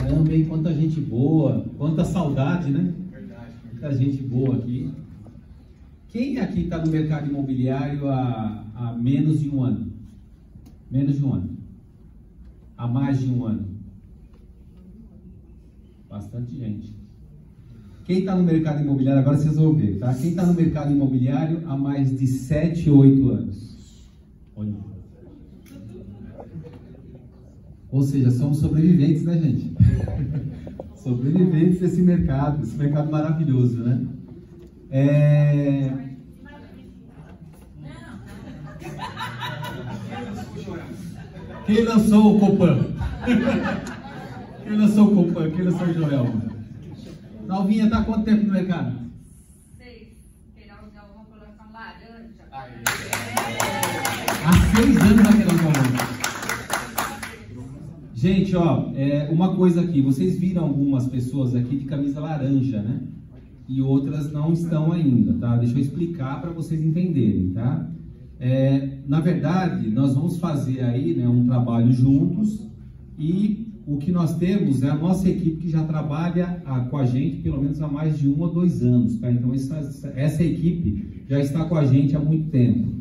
Caramba, hein? Quanta gente boa, quanta saudade, né? Muita gente boa aqui. Quem aqui está no mercado imobiliário há menos de um ano? Menos de um ano. Há mais de um ano? Bastante gente. Quem está no mercado imobiliário, agora vocês vão ver, tá? Quem está no mercado imobiliário há mais de 7, 8 anos? Olha. Ou seja, somos sobreviventes, né, gente? Sobreviventes desse mercado, esse mercado maravilhoso, né? Quem lançou o Copan? Quem lançou o Copan? Quem lançou o Joelma? Nalvinha, está há quanto tempo no mercado? 6. Queiroz Galvão, colocação laranja. Há 6 anos na Queiroz Galvão. Gente, ó, uma coisa aqui. Vocês viram algumas pessoas aqui de camisa laranja, né? E outras não estão ainda, tá? Deixa eu explicar para vocês entenderem, tá? Na verdade, nós vamos fazer aí, né, um trabalho juntos e o que nós temos é a nossa equipe que já trabalha com a gente pelo menos há mais de 1 ou 2 anos, tá? Então essa equipe já está com a gente há muito tempo.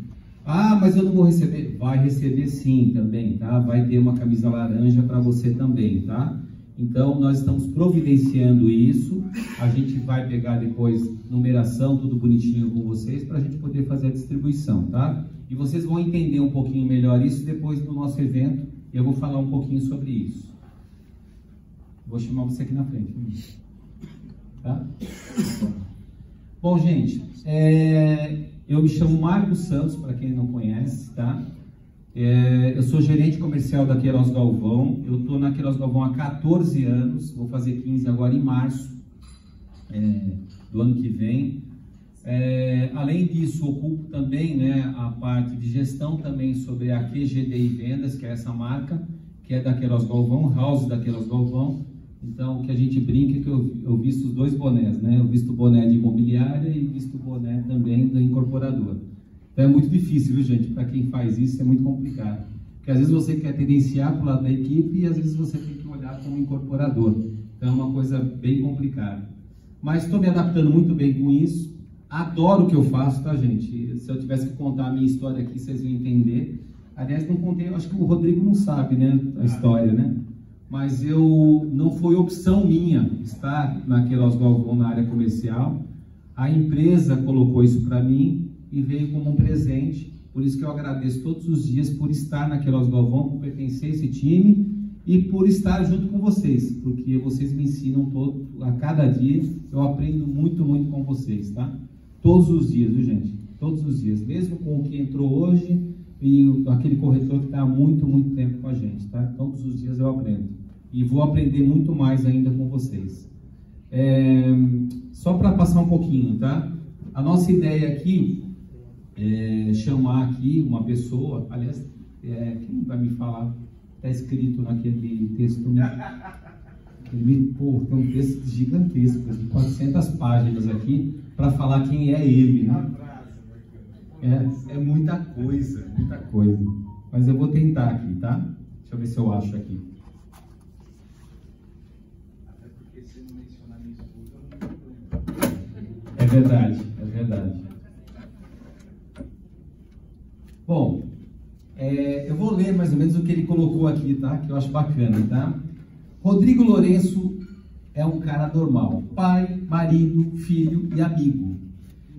Ah, mas eu não vou receber. Vai receber sim também, tá? Vai ter uma camisa laranja para você também, tá? Então nós estamos providenciando isso. A gente vai pegar depois numeração, tudo bonitinho com vocês para a gente poder fazer a distribuição, tá? E vocês vão entender um pouquinho melhor isso depois do nosso evento. E eu vou falar um pouquinho sobre isso. Vou chamar você aqui na frente, tá? Bom, gente, eu me chamo Marcos Santos, para quem não conhece, tá? Eu sou gerente comercial da Queiroz Galvão. Eu estou na Queiroz Galvão há 14 anos, vou fazer 15 agora em março do ano que vem. Além disso, ocupo também, né, a parte de gestão também sobre a QGDI Vendas, que é essa marca, que é da Queiroz Galvão, house da Queiroz Galvão. Então, o que a gente brinca é que eu visto os 2 bonés, né? Eu visto o boné de imobiliária e visto o boné também da incorporadora. Então, é muito difícil, viu, gente? Para quem faz isso, é muito complicado. Porque às vezes você quer tendenciar para o lado da equipe e às vezes você tem que olhar como incorporador. Então, é uma coisa bem complicada. Mas estou me adaptando muito bem com isso. Adoro o que eu faço, tá, gente? Se eu tivesse que contar a minha história aqui, vocês iam entender. Aliás, não contei, eu acho que o Rodrigo não sabe, né, a história, né? Mas não foi opção minha estar na Queiroz Galvão na área comercial. A empresa colocou isso para mim e veio como um presente. Por isso que eu agradeço todos os dias por estar na Queiroz Galvão, por pertencer a esse time e por estar junto com vocês, porque vocês me ensinam a cada dia. Eu aprendo muito, muito com vocês, tá? Todos os dias, viu, gente? Todos os dias, mesmo com o que entrou hoje e aquele corretor que está há muito, muito tempo com a gente, tá? Todos os dias eu aprendo. E vou aprender muito mais ainda com vocês. Só para passar um pouquinho, tá? A nossa ideia aqui é chamar aqui uma pessoa, aliás, quem vai me falar? Está escrito naquele texto. Pô, tem um texto gigantesco, de 400 páginas aqui, para falar quem é ele, né? É muita coisa, muita coisa. Mas eu vou tentar aqui, tá? Deixa eu ver se eu acho aqui. Até porque se não mencionar minha esposa, eu não tenho problema. É verdade, é verdade. Bom, eu vou ler mais ou menos o que ele colocou aqui, tá? Que eu acho bacana, tá? Rodrigo Lourenço é um cara normal. Pai, marido, filho e amigo.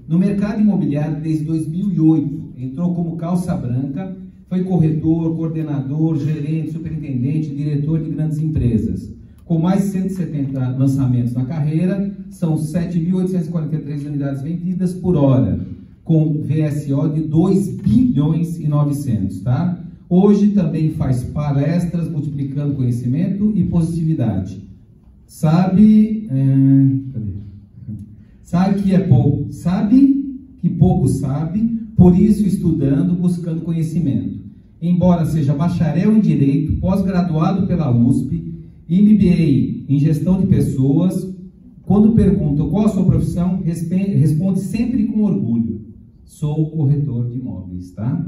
No mercado imobiliário desde 2008, entrou como calça branca, foi corretor, coordenador, gerente, superintendente, diretor de grandes empresas. Com mais de 170 lançamentos na carreira, são 7.843 unidades vendidas por hora, com VSO de 2 bilhões e 900, tá? Hoje também faz palestras multiplicando conhecimento e positividade. Sabe que pouco sabe, por isso estudando, buscando conhecimento. Embora seja bacharel em Direito, pós-graduado pela USP, MBA em Gestão de Pessoas, quando perguntam qual a sua profissão, responde sempre com orgulho: sou corretor de imóveis, tá?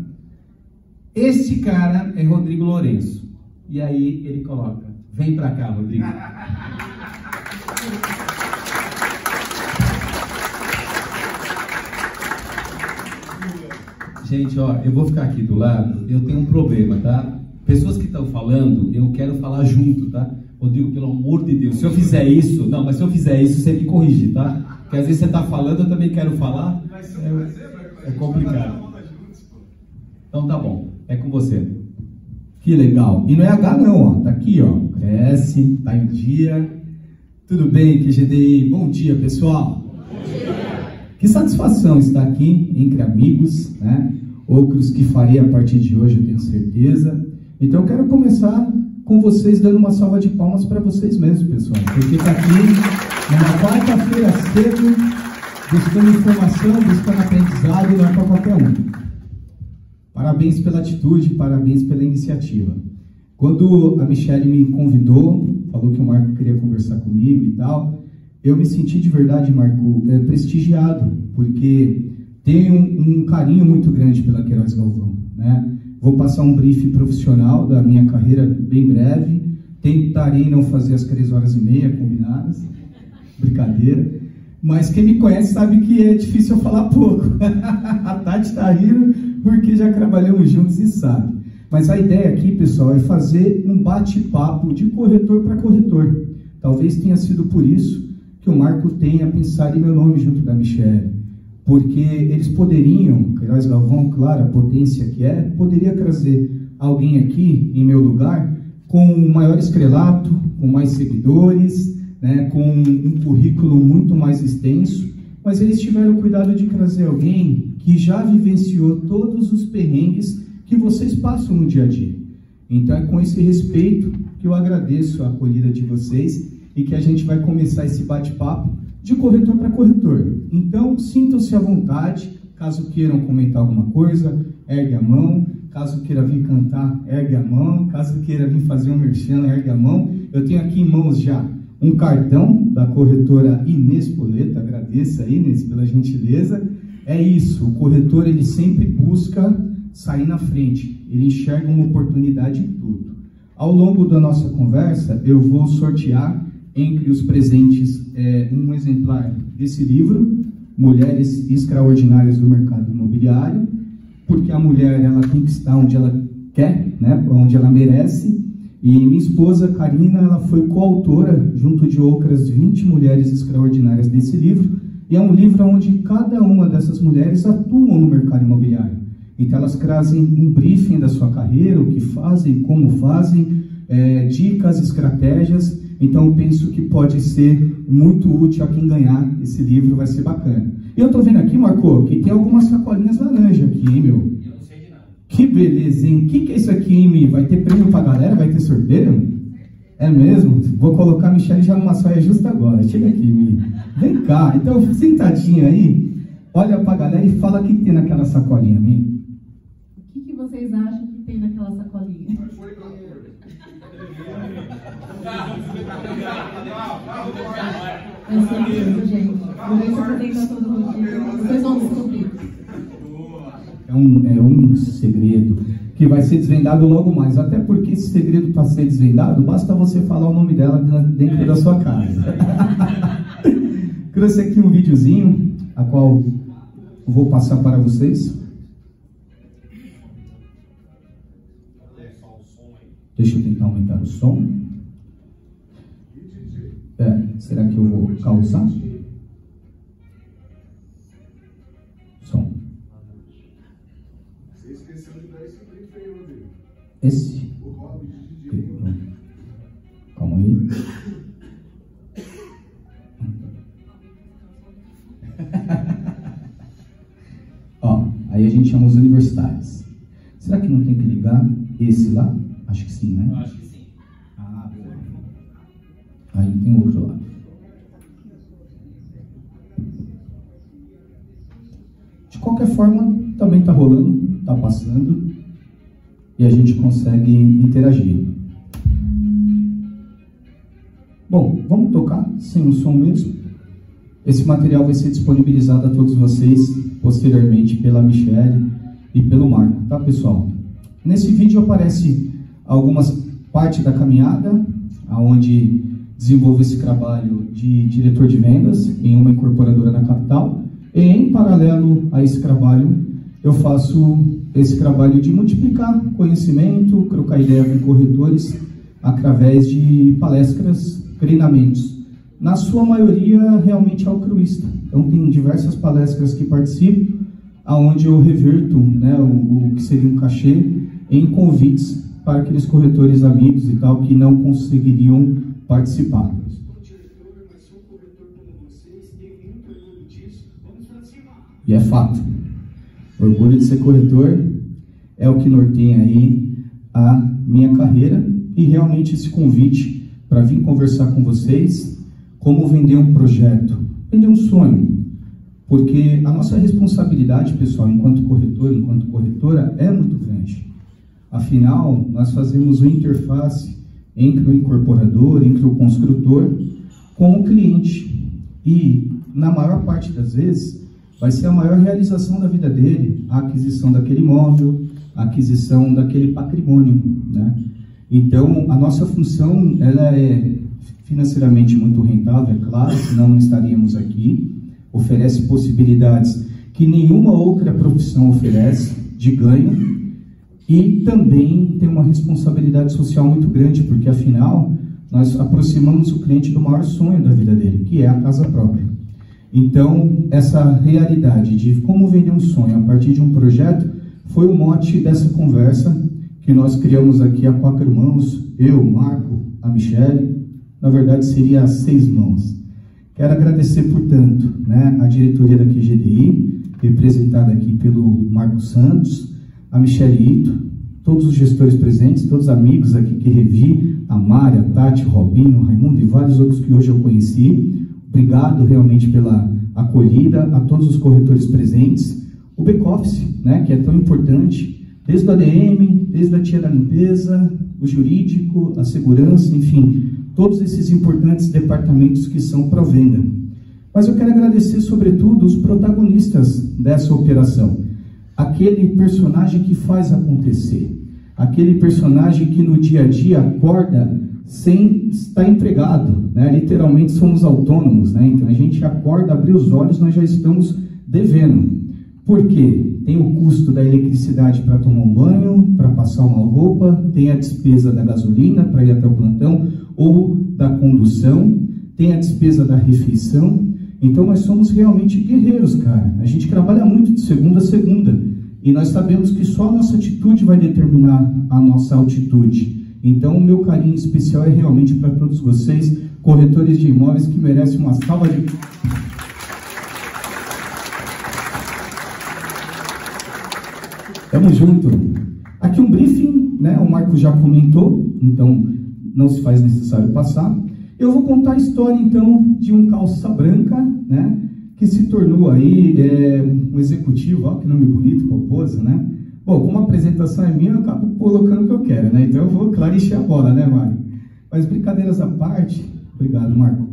Este cara é Rodrigo Lourenço. E aí ele coloca Vem para cá, Rodrigo. Gente, ó, eu vou ficar aqui do lado, eu tenho um problema, tá? Pessoas que estão falando, eu quero falar junto, tá? Rodrigo, pelo amor de Deus, se eu fizer isso, não, mas se eu fizer isso, você me corrige, tá? Porque às vezes você tá falando, eu também quero falar, é complicado. Então tá bom, é com você. Que legal. E não é H não, ó, tá aqui, ó, cresce, tá em dia. Tudo bem, QGDI? Bom dia, pessoal. Bom dia. Que satisfação estar aqui entre amigos, né? Outros que farei a partir de hoje, eu tenho certeza. Então eu quero começar com vocês dando uma salva de palmas para vocês mesmos, pessoal. Porque está aqui numa quarta-feira cedo, buscando informação, buscando aprendizado, não é para qualquer um. Parabéns pela atitude, parabéns pela iniciativa. Quando a Michelle me convidou, falou que o Marco queria conversar comigo e tal, eu me senti de verdade, Marco, prestigiado, porque tenho um carinho muito grande pela Queiroz Galvão, né? Vou passar um brief profissional da minha carreira bem breve, tentarei não fazer as 3h30 combinadas, brincadeira, mas quem me conhece sabe que é difícil eu falar pouco. A Tati está rindo porque já trabalhamos juntos e sabe. Mas a ideia aqui, pessoal, é fazer um bate-papo de corretor para corretor. Talvez tenha sido por isso que o Marco tenha pensado em meu nome junto da Michelle. Porque eles poderiam, Queiroz Galvão, claro, a potência que é, poderia trazer alguém aqui em meu lugar com um maior estrelato, com mais seguidores, né, com um currículo muito mais extenso, mas eles tiveram o cuidado de trazer alguém que já vivenciou todos os perrengues que vocês passam no dia a dia. Então é com esse respeito que eu agradeço a acolhida de vocês e que a gente vai começar esse bate-papo de corretor para corretor. Então, sintam-se à vontade, caso queiram comentar alguma coisa, ergue a mão, caso queira vir cantar, ergue a mão, caso queira vir fazer um merchan, ergue a mão. Eu tenho aqui em mãos já um cartão da corretora Inês Poleta, agradeço a Inês pela gentileza. É isso, o corretor ele sempre busca sair na frente, ele enxerga uma oportunidade em tudo. Ao longo da nossa conversa, eu vou sortear entre os presentes um exemplar desse livro, Mulheres Extraordinárias do Mercado Imobiliário, porque a mulher ela tem que estar onde ela quer, né, onde ela merece, e minha esposa, Karina, ela foi coautora, junto de outras 20 mulheres extraordinárias desse livro, e é um livro onde cada uma dessas mulheres atuam no mercado imobiliário. Então elas trazem um briefing da sua carreira, o que fazem, como fazem, dicas, estratégias. Então eu penso que pode ser muito útil a quem ganhar esse livro, vai ser bacana. E eu estou vendo aqui, Marco, que tem algumas sacolinhas laranja aqui, hein, meu? Eu não sei de nada. Que beleza, hein? O que é isso aqui, hein, Mi? Vai ter prêmio pra galera? Vai ter sorteio? É mesmo? Vou colocar a Michelle já numa saia justa agora. Chega aqui, Mi. Vem cá. Então, sentadinha aí, olha pra galera e fala o que tem naquela sacolinha, Mi. O que vocês acham que tem naquela sacolinha? É surpresa, gente. Vou ver se eu vou tentar todo mundo. Vocês vão descobrir. É um segredo que vai ser desvendado logo mais. Até porque esse segredo para ser desvendado, basta você falar o nome dela dentro da sua casa. Trouxe aqui um videozinho, a qual eu vou passar para vocês. Deixa eu tentar aumentar o som. Será que eu vou causar? Som. Você esqueceu de dar esse brief aí, Rodrigo. Esse? O hobby de DJ. Calma aí. Ó, aí a gente chama os universitários. Será que não tem que ligar esse lá? Acho que sim, né? Eu acho que sim. Ah, boa. Aí tem outro lado. De qualquer forma, também está rolando, está passando e a gente consegue interagir. Bom, vamos tocar sem o som mesmo. Esse material vai ser disponibilizado a todos vocês posteriormente pela Michelle e pelo Marco, tá, pessoal? Nesse vídeo aparece algumas partes da caminhada, onde desenvolvo esse trabalho de diretor de vendas em uma incorporadora na capital. E, em paralelo a esse trabalho, eu faço esse trabalho de multiplicar conhecimento, trocar ideia com corretores através de palestras, treinamentos. Na sua maioria, realmente altruísta. Então, tem diversas palestras que participo, onde eu reverto, né, o que seria um cachê em convites para aqueles corretores amigos e tal que não conseguiriam participar. E é fato. Orgulho de ser corretor é o que norteia aí a minha carreira e realmente esse convite para vir conversar com vocês como vender um projeto, vender um sonho. Porque a nossa responsabilidade, pessoal, enquanto corretor, enquanto corretora, é muito grande. Afinal, nós fazemos uma interface entre o incorporador, entre o construtor, com o cliente. E, na maior parte das vezes, vai ser a maior realização da vida dele, a aquisição daquele imóvel, a aquisição daquele patrimônio, né? Então, a nossa função, ela é financeiramente muito rentável, é claro, senão não estaríamos aqui. Oferece possibilidades que nenhuma outra profissão oferece de ganho e também tem uma responsabilidade social muito grande, porque afinal nós aproximamos o cliente do maior sonho da vida dele, que é a casa própria. Então, essa realidade de como vender um sonho a partir de um projeto foi o mote dessa conversa que nós criamos aqui a 4 mãos, eu, Marco, a Michele, na verdade seria a 6 mãos. Quero agradecer, portanto, né, a diretoria da QGDI, representada aqui pelo Marco Santos, a Michele Ito, todos os gestores presentes, todos os amigos aqui que revi, a Mária, a Tati, o Robinho, o Raimundo e vários outros que hoje eu conheci. Obrigado realmente pela acolhida, a todos os corretores presentes. O back-office, né, que é tão importante, desde o ADM, desde a tia da limpeza, o jurídico, a segurança, enfim, todos esses importantes departamentos que são pró-venda. Mas eu quero agradecer, sobretudo, os protagonistas dessa operação. Aquele personagem que faz acontecer. Aquele personagem que no dia a dia acorda sem estar empregado, né? Literalmente somos autônomos, né? Então a gente acorda, abre os olhos, nós já estamos devendo. Por quê? Tem o custo da eletricidade para tomar um banho, para passar uma roupa, tem a despesa da gasolina para ir até o plantão, ou da condução, tem a despesa da refeição. Então nós somos realmente guerreiros, cara. A gente trabalha muito de segunda a segunda e nós sabemos que só a nossa atitude vai determinar a nossa altitude. Então o meu carinho especial é realmente para todos vocês, corretores de imóveis, que merecem uma salva de... Tamo junto. Aqui um briefing, né? O Marco já comentou, então não se faz necessário passar. Eu vou contar a história, então, de um calça branca, né, que se tornou aí um executivo, ó, que nome bonito, pomposo, né? Bom, como a apresentação é minha, eu acabo colocando o que eu quero, né? Então eu vou clarear a bola, né, Mário? Mas brincadeiras à parte, obrigado, Marco.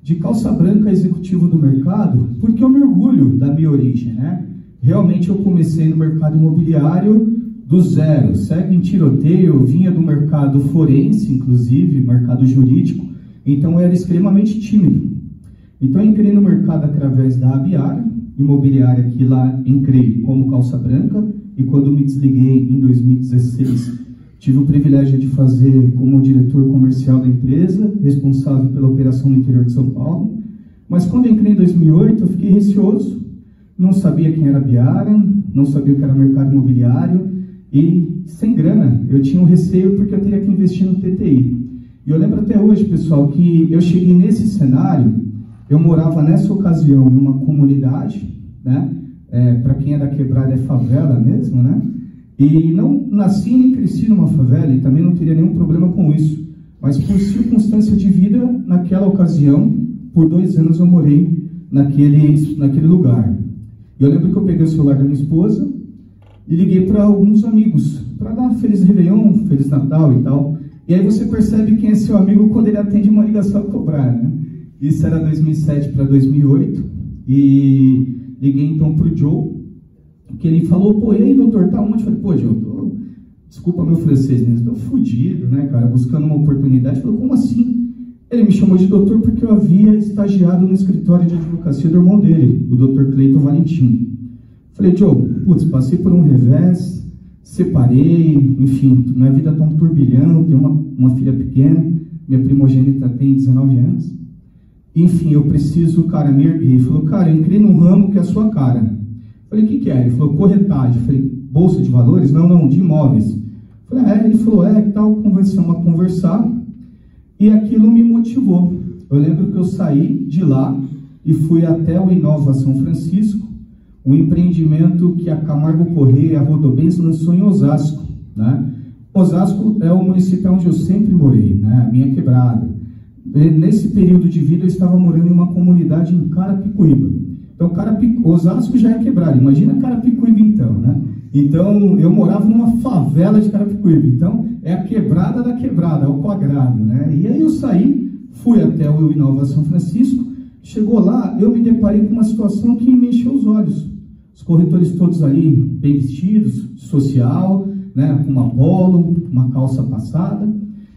De calça branca executivo do mercado, porque eu me orgulho da minha origem, né? Realmente eu comecei no mercado imobiliário do zero, cego em tiroteio, eu vinha do mercado forense, inclusive, mercado jurídico, então eu era extremamente tímido. Então eu entrei no mercado através da Abiara, imobiliária, que lá entrei como calça branca, e quando me desliguei em 2016, tive o privilégio de fazer como diretor comercial da empresa, responsável pela operação no interior de São Paulo. Mas quando eu entrei em 2008, eu fiquei receoso, não sabia quem era Abiara, não sabia o que era mercado imobiliário, e sem grana, eu tinha um receio porque eu teria que investir no TTI. E eu lembro até hoje, pessoal, que eu cheguei nesse cenário, eu morava nessa ocasião em uma comunidade, né? Para quem é da quebrada é favela mesmo, né? E não nasci nem cresci numa favela e também não teria nenhum problema com isso. Mas por circunstância de vida, naquela ocasião, por 2 anos eu morei naquele lugar. E eu lembro que eu peguei o celular da minha esposa e liguei para alguns amigos, para dar Feliz Réveillon, Feliz Natal e tal. E aí você percebe quem é seu amigo quando ele atende uma ligação a cobrar, né? Isso era 2007 para 2008. E liguei então para o Joe, que ele falou, pô, e aí, doutor, tá onde? Eu falei, pô, Joe, tô desculpa meu francês, mas estou fudido, né, cara, buscando uma oportunidade. Falou, como assim? Ele me chamou de doutor porque eu havia estagiado no escritório de advocacia do irmão dele, o Dr. Cleiton Valentim. Falei, Joe, putz, passei por um revés, separei, enfim, minha vida tá um turbilhão, tenho uma filha pequena, minha primogênita tem 19 anos. Enfim, eu preciso, cara, me erguer. Ele falou, cara, eu entrei num ramo que é a sua cara. Falei, o que é? Ele falou, corretagem. Falei, bolsa de valores? Não, de imóveis. Falei, ele falou, tal, começamos a conversar, e aquilo me motivou. Eu lembro que eu saí de lá e fui até o Inova São Francisco, um empreendimento que a Camargo Correia e a Rodobens lançou em Osasco, né? Osasco é o município onde eu sempre morei, né? A minha quebrada. Nesse período de vida eu estava morando em uma comunidade em Carapicuíba. Então, Osasco já é quebrado, imagina Carapicuíba então, né? Então, eu morava numa favela de Carapicuíba, então é a quebrada da quebrada, ao quadrado, né? E aí eu saí, fui até o Inova São Francisco, chegou lá, eu me deparei com uma situação que me encheu os olhos. Os corretores todos ali, bem vestidos, social, né? Com uma polo, uma calça passada,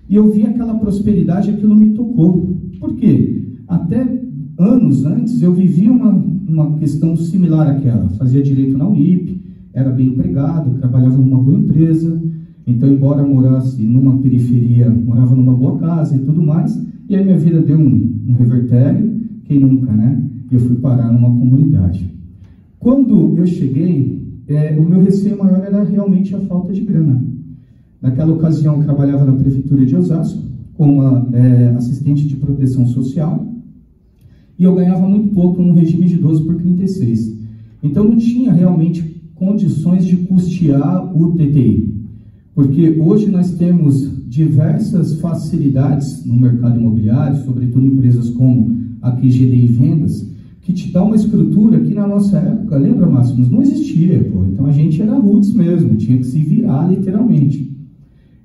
e eu vi aquela prosperidade, aquilo me tocou. Por quê? Até anos antes eu vivia uma questão similar àquela. Fazia direito na UIP, era bem empregado, trabalhava numa boa empresa. Então, embora morasse numa periferia, morava numa boa casa e tudo mais. E a minha vida deu um revertério, quem nunca, né? E eu fui parar numa comunidade. Quando eu cheguei, o meu receio maior era realmente a falta de grana. Naquela ocasião, eu trabalhava na prefeitura de Osasco, como assistente de proteção social, e eu ganhava muito pouco no regime de 12 por 36. Então, não tinha realmente condições de custear o TTI, porque hoje nós temos diversas facilidades no mercado imobiliário, sobretudo empresas como a QGDI Vendas, que te dá uma estrutura que na nossa época, lembra, Máximos, não existia, pô. Então a gente era roots mesmo, tinha que se virar literalmente.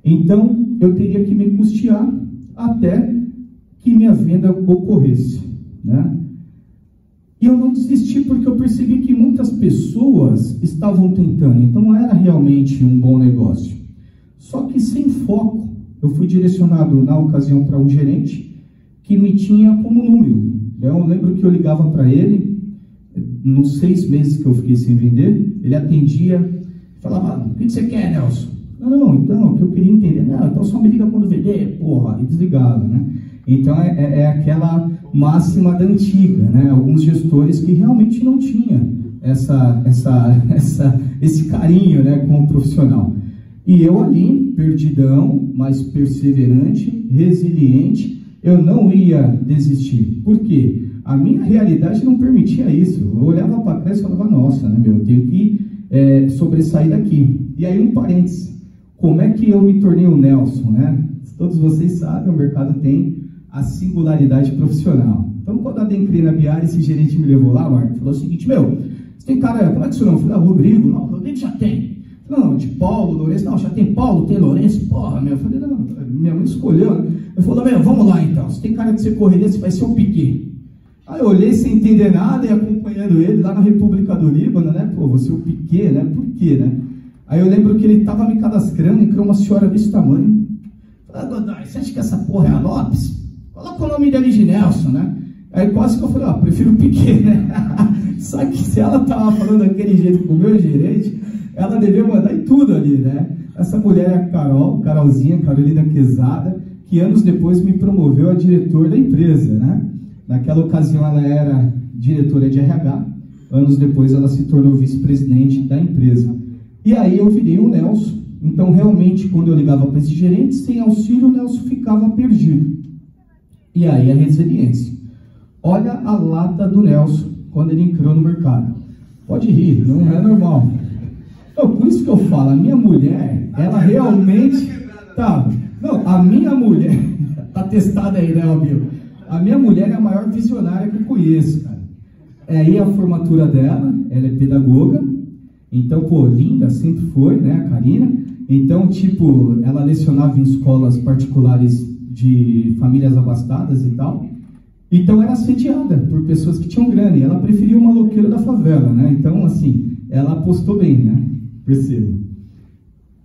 Então eu teria que me custear até que minha venda ocorresse, né? E eu não desisti porque eu percebi que muitas pessoas estavam tentando, então era realmente um bom negócio. Só que sem foco. Eu fui direcionado na ocasião para um gerente que me tinha como número. Eu lembro que eu ligava para ele, nos 6 meses que eu fiquei sem vender, ele atendia, falava, o que você quer, Nelson? Não, então, o que eu queria entender, não, então só me liga quando vender, porra, e desligava, né? Então é aquela máxima da antiga, né? Alguns gestores que realmente não tinham esse carinho, né, com o profissional. E eu ali, perdidão, mas perseverante, resiliente, eu não ia desistir. Por quê? A minha realidade não permitia isso. Eu olhava para trás e falava, nossa, né, eu tenho que sobressair daqui. E aí um parênteses, como é que eu me tornei o Nelson, né? Todos vocês sabem, o mercado tem a singularidade profissional. Então, quando a Dencri na Biara, esse gerente me levou lá, Marco, falou o seguinte, você tem cara, como é que isso não? Eu falei, Rodrigo, não, Rodrigo já tem. Não, de Paulo, Lourenço, não, já tem Paulo, tem Lourenço, porra, eu falei, não, minha mãe escolheu, né? Ele falou, vamos lá então, você tem cara de ser correria, você vai ser o Piquet. Aí eu olhei sem entender nada e acompanhando ele lá na República do Líbano, né, pô, você é o Piquet, né, por quê, né? Aí eu lembro que ele estava me cadastrando e criou uma senhora desse tamanho. Falei, Godoy, você acha que essa porra é a Lopes? Coloca o nome dele de Nelson, né? Aí quase que eu falei, prefiro o Piquet, né? Só que se ela tava falando daquele jeito com o meu gerente, ela devia mandar em tudo ali, né? Essa mulher é a Carolzinha, Carolina Quezada, que anos depois me promoveu a diretor da empresa, né? Naquela ocasião ela era diretora de RH, anos depois ela se tornou vice-presidente da empresa. E aí eu virei o Nelson. Então realmente quando eu ligava para esse gerente, sem auxílio o Nelson ficava perdido. E aí a resiliência. Olha a lata do Nelson quando ele entrou no mercado. Pode rir, não é normal. Então, por isso que eu falo, a minha mulher, ela realmente tá. Não, a minha mulher tá testada aí, né, Bill? A minha mulher é a maior visionária que eu conheço, cara. É aí a formatura dela, ela é pedagoga. Então, pô, linda, sempre foi, né, a Karina. Então, tipo, ela lecionava em escolas particulares de famílias abastadas e tal. Então, era assediada por pessoas que tinham grana. E ela preferia o maloqueiro da favela, né? Então, assim, ela apostou bem, né? Perceba.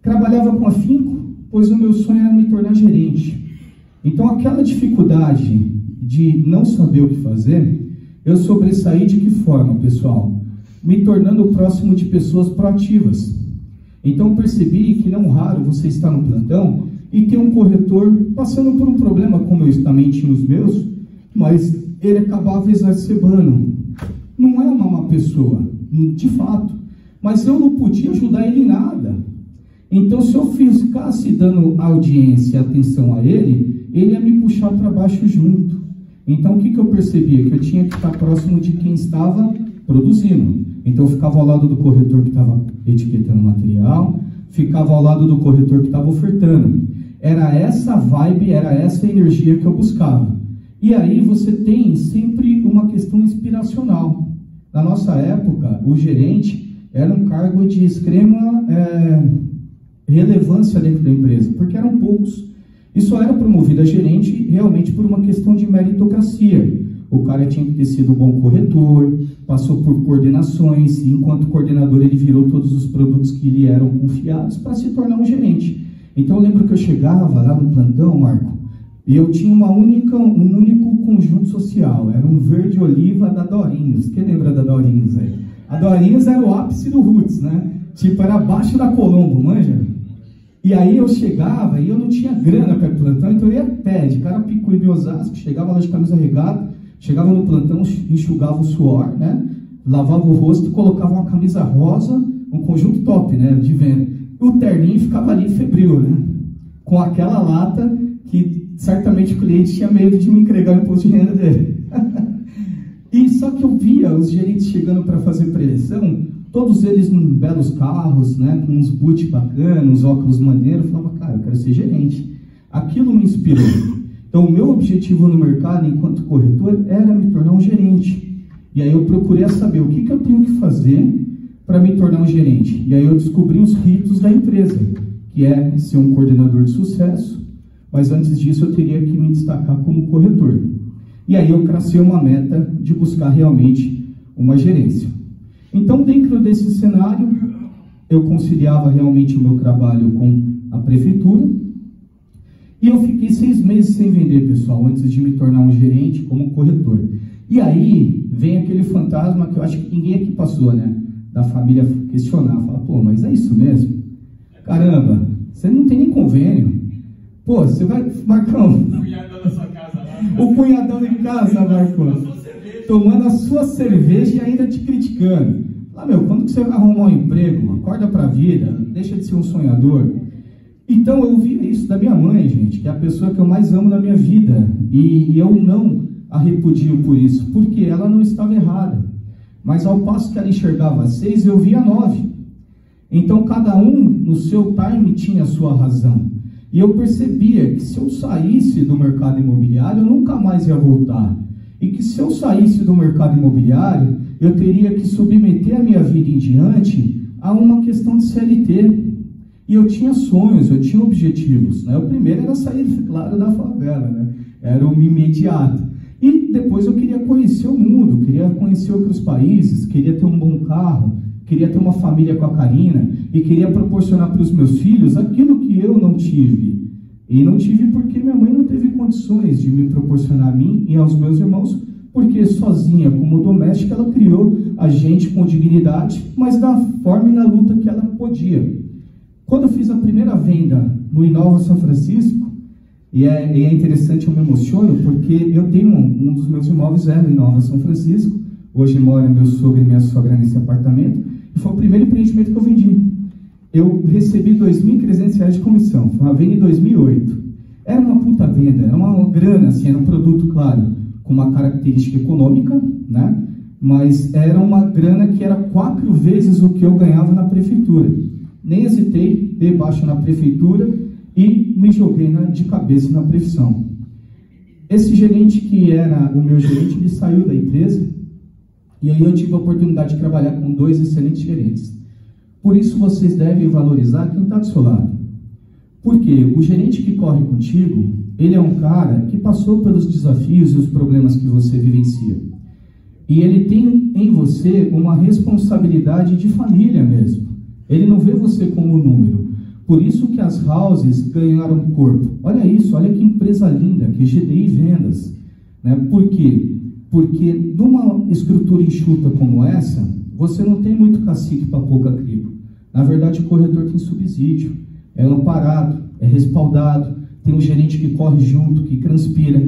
Trabalhava com afinco, pois o meu sonho era me tornar gerente. Então, aquela dificuldade de não saber o que fazer, eu sobressaí de que forma, pessoal? Me tornando próximo de pessoas proativas. Então, percebi que não raro você está no plantão e tem um corretor passando por um problema, como eu também tinha os meus, mas ele acabava exacerbando. Não é uma má pessoa, de fato, mas eu não podia ajudar ele em nada. Então, se eu ficasse dando audiência e atenção a ele, ele ia me puxar para baixo junto. Então, o que eu percebia? Que eu tinha que estar próximo de quem estava produzindo. Então, eu ficava ao lado do corretor que estava etiquetando material, ficava ao lado do corretor que estava ofertando. Era essa vibe, era essa energia que eu buscava. E aí você tem sempre uma questão inspiracional. Na nossa época, o gerente era um cargo de extrema relevância dentro da empresa, porque eram poucos. E só era promovido a gerente realmente por uma questão de meritocracia. O cara tinha que ter sido um bom corretor, passou por coordenações, e enquanto coordenador ele virou todos os produtos que lhe eram confiados para se tornar um gerente. Então eu lembro que eu chegava lá no plantão, Marco, e eu tinha um único conjunto social, era um verde oliva da Dorinhos. Quem lembra da Dorinhos aí? A Dorinhos era o ápice do Roots, né? Tipo, era abaixo da Colombo, manja? E aí eu chegava e eu não tinha grana para ir pro plantão, então eu ia a pé, de Carapicuíba e Osasco, chegava lá de camisa regata, chegava no plantão, enxugava o suor, né? Lavava o rosto, colocava uma camisa rosa, um conjunto top, né? De venda. E o terninho ficava ali febril, né? Com aquela lata que certamente o cliente tinha medo de me entregar o imposto de renda dele. E só que eu via os gerentes chegando para fazer preleção, todos eles em belos carros, né, com uns boot bacanas, óculos maneiros. Eu falava, cara, eu quero ser gerente. Aquilo me inspirou. Então, o meu objetivo no mercado, enquanto corretor, era me tornar um gerente. E aí eu procurei saber o que eu tenho que fazer para me tornar um gerente. E aí eu descobri os ritos da empresa, que é ser um coordenador de sucesso, mas antes disso eu teria que me destacar como corretor. E aí eu tracei uma meta de buscar realmente uma gerência. Então, dentro desse cenário, eu conciliava realmente o meu trabalho com a prefeitura, e eu fiquei 6 meses sem vender, pessoal, antes de me tornar um gerente como corretor. E aí vem aquele fantasma que eu acho que ninguém aqui passou, né? Da família questionar, falar, pô, mas é isso mesmo? Caramba, você não tem nem convênio. Pô, você vai, Marcão... O cunhadão da sua casa lá. O cunhadão de casa, Marcão. Tomando a sua cerveja e ainda te criticando. Ah, meu, quando que você vai arrumar um emprego? Acorda pra vida, deixa de ser um sonhador. Então, eu vi isso da minha mãe, gente, que é a pessoa que eu mais amo na minha vida. E eu não a repudio por isso, porque ela não estava errada. Mas ao passo que ela enxergava 6, eu via 9. Então, cada um, no seu time, tinha a sua razão. E eu percebia que se eu saísse do mercado imobiliário, eu nunca mais ia voltar. E que se eu saísse do mercado imobiliário, eu teria que submeter a minha vida em diante a uma questão de CLT. E eu tinha sonhos, eu tinha objetivos, né? O primeiro era sair, claro, da favela, né? Era o imediato. E depois eu queria conhecer o mundo, queria conhecer outros países, queria ter um bom carro, queria ter uma família com a Karina e queria proporcionar para os meus filhos aquilo que eu não tive. E não tive porque minha mãe não teve condições de me proporcionar a mim e aos meus irmãos, porque sozinha, como doméstica, ela criou a gente com dignidade, mas da forma e na luta que ela podia. Quando eu fiz a primeira venda no Inova São Francisco, e é interessante, eu me emociono, porque eu tenho um dos meus imóveis no Inova São Francisco, hoje mora meu sogro e minha sogra nesse apartamento, e foi o primeiro empreendimento que eu vendi. Eu recebi R$ 2.300 de comissão, foi uma venda em 2008. Era uma puta venda, era uma grana, assim, era um produto, claro, com uma característica econômica, né? Mas era uma grana que era 4 vezes o que eu ganhava na prefeitura. Nem hesitei, dei baixa na prefeitura e me joguei de cabeça na profissão. Esse gerente que era o meu gerente, ele saiu da empresa, e aí eu tive a oportunidade de trabalhar com 2 excelentes gerentes. Por isso vocês devem valorizar quem está do seu lado. Porque o gerente que corre contigo, ele é um cara que passou pelos desafios e os problemas que você vivencia. E ele tem em você uma responsabilidade de família mesmo. Ele não vê você como um número. Por isso que as houses ganharam corpo. Olha isso, olha que empresa linda, que GDI Vendas. Né? Por quê? Porque numa estrutura enxuta como essa, você não tem muito cacique para pouca crivo. Na verdade, o corretor tem subsídio, é amparado, é respaldado, tem um gerente que corre junto, que transpira.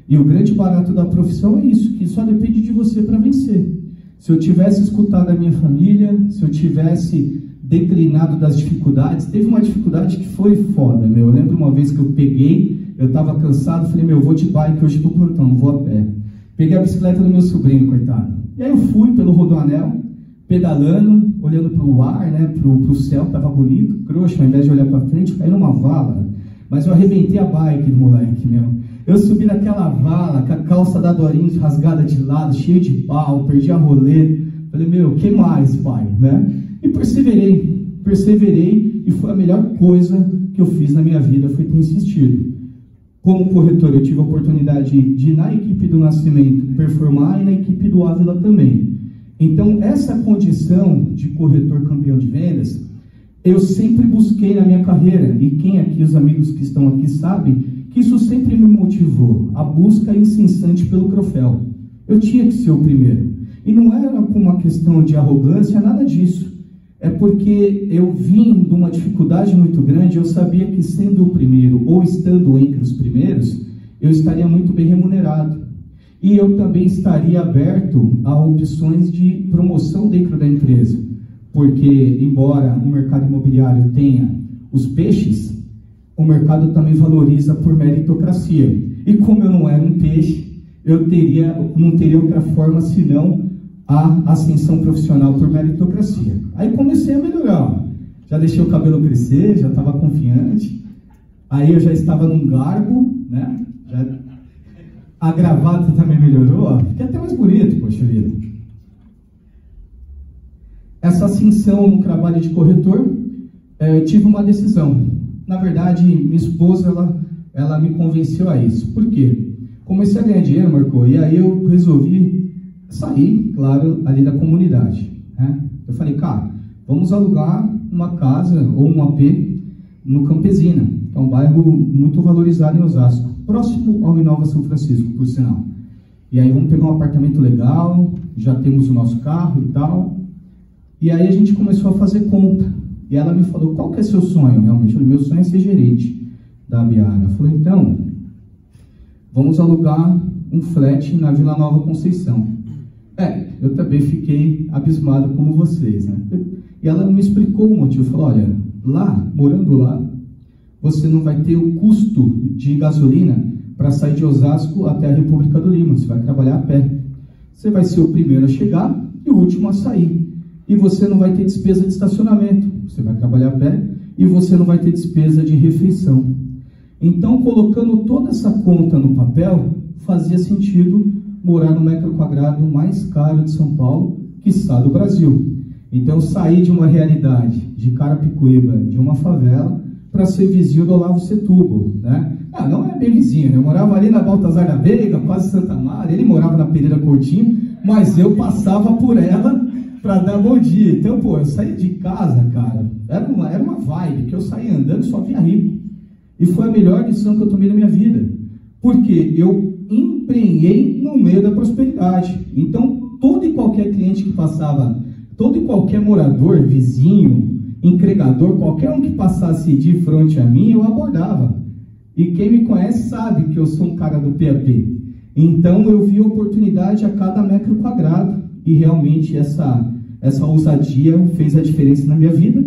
E o grande barato da profissão é isso, que só depende de você para vencer. Se eu tivesse escutado a minha família, se eu tivesse declinado das dificuldades, teve uma dificuldade que foi foda, meu. Eu lembro uma vez que eu peguei, eu estava cansado, falei, meu, eu vou de bike hoje pro plantão, não vou a pé. Peguei a bicicleta do meu sobrinho, coitado. E aí eu fui pelo Rodoanel, pedalando, olhando para o ar, né, pro céu, tava bonito, grosso, ao invés de olhar para frente, caí numa vala. Mas eu arrebentei a bike do moleque, meu. Eu subi naquela vala, com a calça da Dorinhos rasgada de lado, cheio de pau, perdi a roleta. Falei, meu, que mais, pai, né? E perseverei, e foi a melhor coisa que eu fiz na minha vida, foi ter insistido. Como corretor, eu tive a oportunidade de na equipe do Nascimento, performar, e na equipe do Ávila também. Então, essa condição de corretor campeão de vendas, eu sempre busquei na minha carreira, e quem aqui, os amigos que estão aqui sabem, que isso sempre me motivou, a busca incessante pelo troféu. Eu tinha que ser o primeiro. E não era por uma questão de arrogância, nada disso. É porque eu vim de uma dificuldade muito grande, eu sabia que sendo o primeiro, ou estando entre os primeiros, eu estaria muito bem remunerado. E eu também estaria aberto a opções de promoção dentro da empresa. Porque, embora o mercado imobiliário tenha os peixes, o mercado também valoriza por meritocracia. E como eu não era um peixe, eu não teria outra forma senão a ascensão profissional por meritocracia. Aí comecei a melhorar. Já deixei o cabelo crescer, já estava confiante. Aí eu já estava num garbo, né? A gravata também melhorou, ó. Fiquei até mais bonito, poxa vida. Essa ascensão no trabalho de corretor, tive uma decisão. Na verdade, minha esposa, ela me convenceu a isso. Por quê? Comecei a ganhar dinheiro, Marco, e aí eu resolvi sair, claro, ali da comunidade. Né? Eu falei, cara, vamos alugar uma casa ou um AP no Campesina, que é um bairro muito valorizado em Osasco, próximo ao Inova São Francisco, por sinal. E aí vamos pegar um apartamento legal, já temos o nosso carro e tal. E aí a gente começou a fazer conta. E ela me falou, qual que é seu sonho realmente? Eu falei, meu sonho é ser gerente da Biara. Eu falei, então, vamos alugar um flat na Vila Nova Conceição. Eu também fiquei abismado como vocês, né? E ela me explicou o motivo. Falou, olha, lá, morando lá, você não vai ter o custo de gasolina para sair de Osasco até a República do Lima. Você vai trabalhar a pé. Você vai ser o primeiro a chegar e o último a sair. E você não vai ter despesa de estacionamento. Você vai trabalhar a pé e você não vai ter despesa de refeição. Então, colocando toda essa conta no papel, fazia sentido morar no metro quadrado mais caro de São Paulo, quiçá do Brasil. Então, eu saí de uma realidade de Carapicuíba, de uma favela, para ser vizinho do Olavo Setúbal, né? Não é bem vizinho, né? Eu morava ali na Baltazar da Veiga, quase Santa Maria, ele morava na Pereira Coutinho, mas eu passava por ela para dar bom dia. Então, pô, eu saí de casa, cara, era uma vibe, que eu saí andando, só via rico. E foi a melhor decisão que eu tomei na minha vida. Porque eu empreendei no meio da prosperidade. Então, todo e qualquer cliente que passava, todo e qualquer morador, vizinho, entregador, qualquer um que passasse de frente a mim, eu abordava. E quem me conhece sabe que eu sou um cara do PAP. Então, eu vi oportunidade a cada metro quadrado. E realmente essa ousadia fez a diferença na minha vida.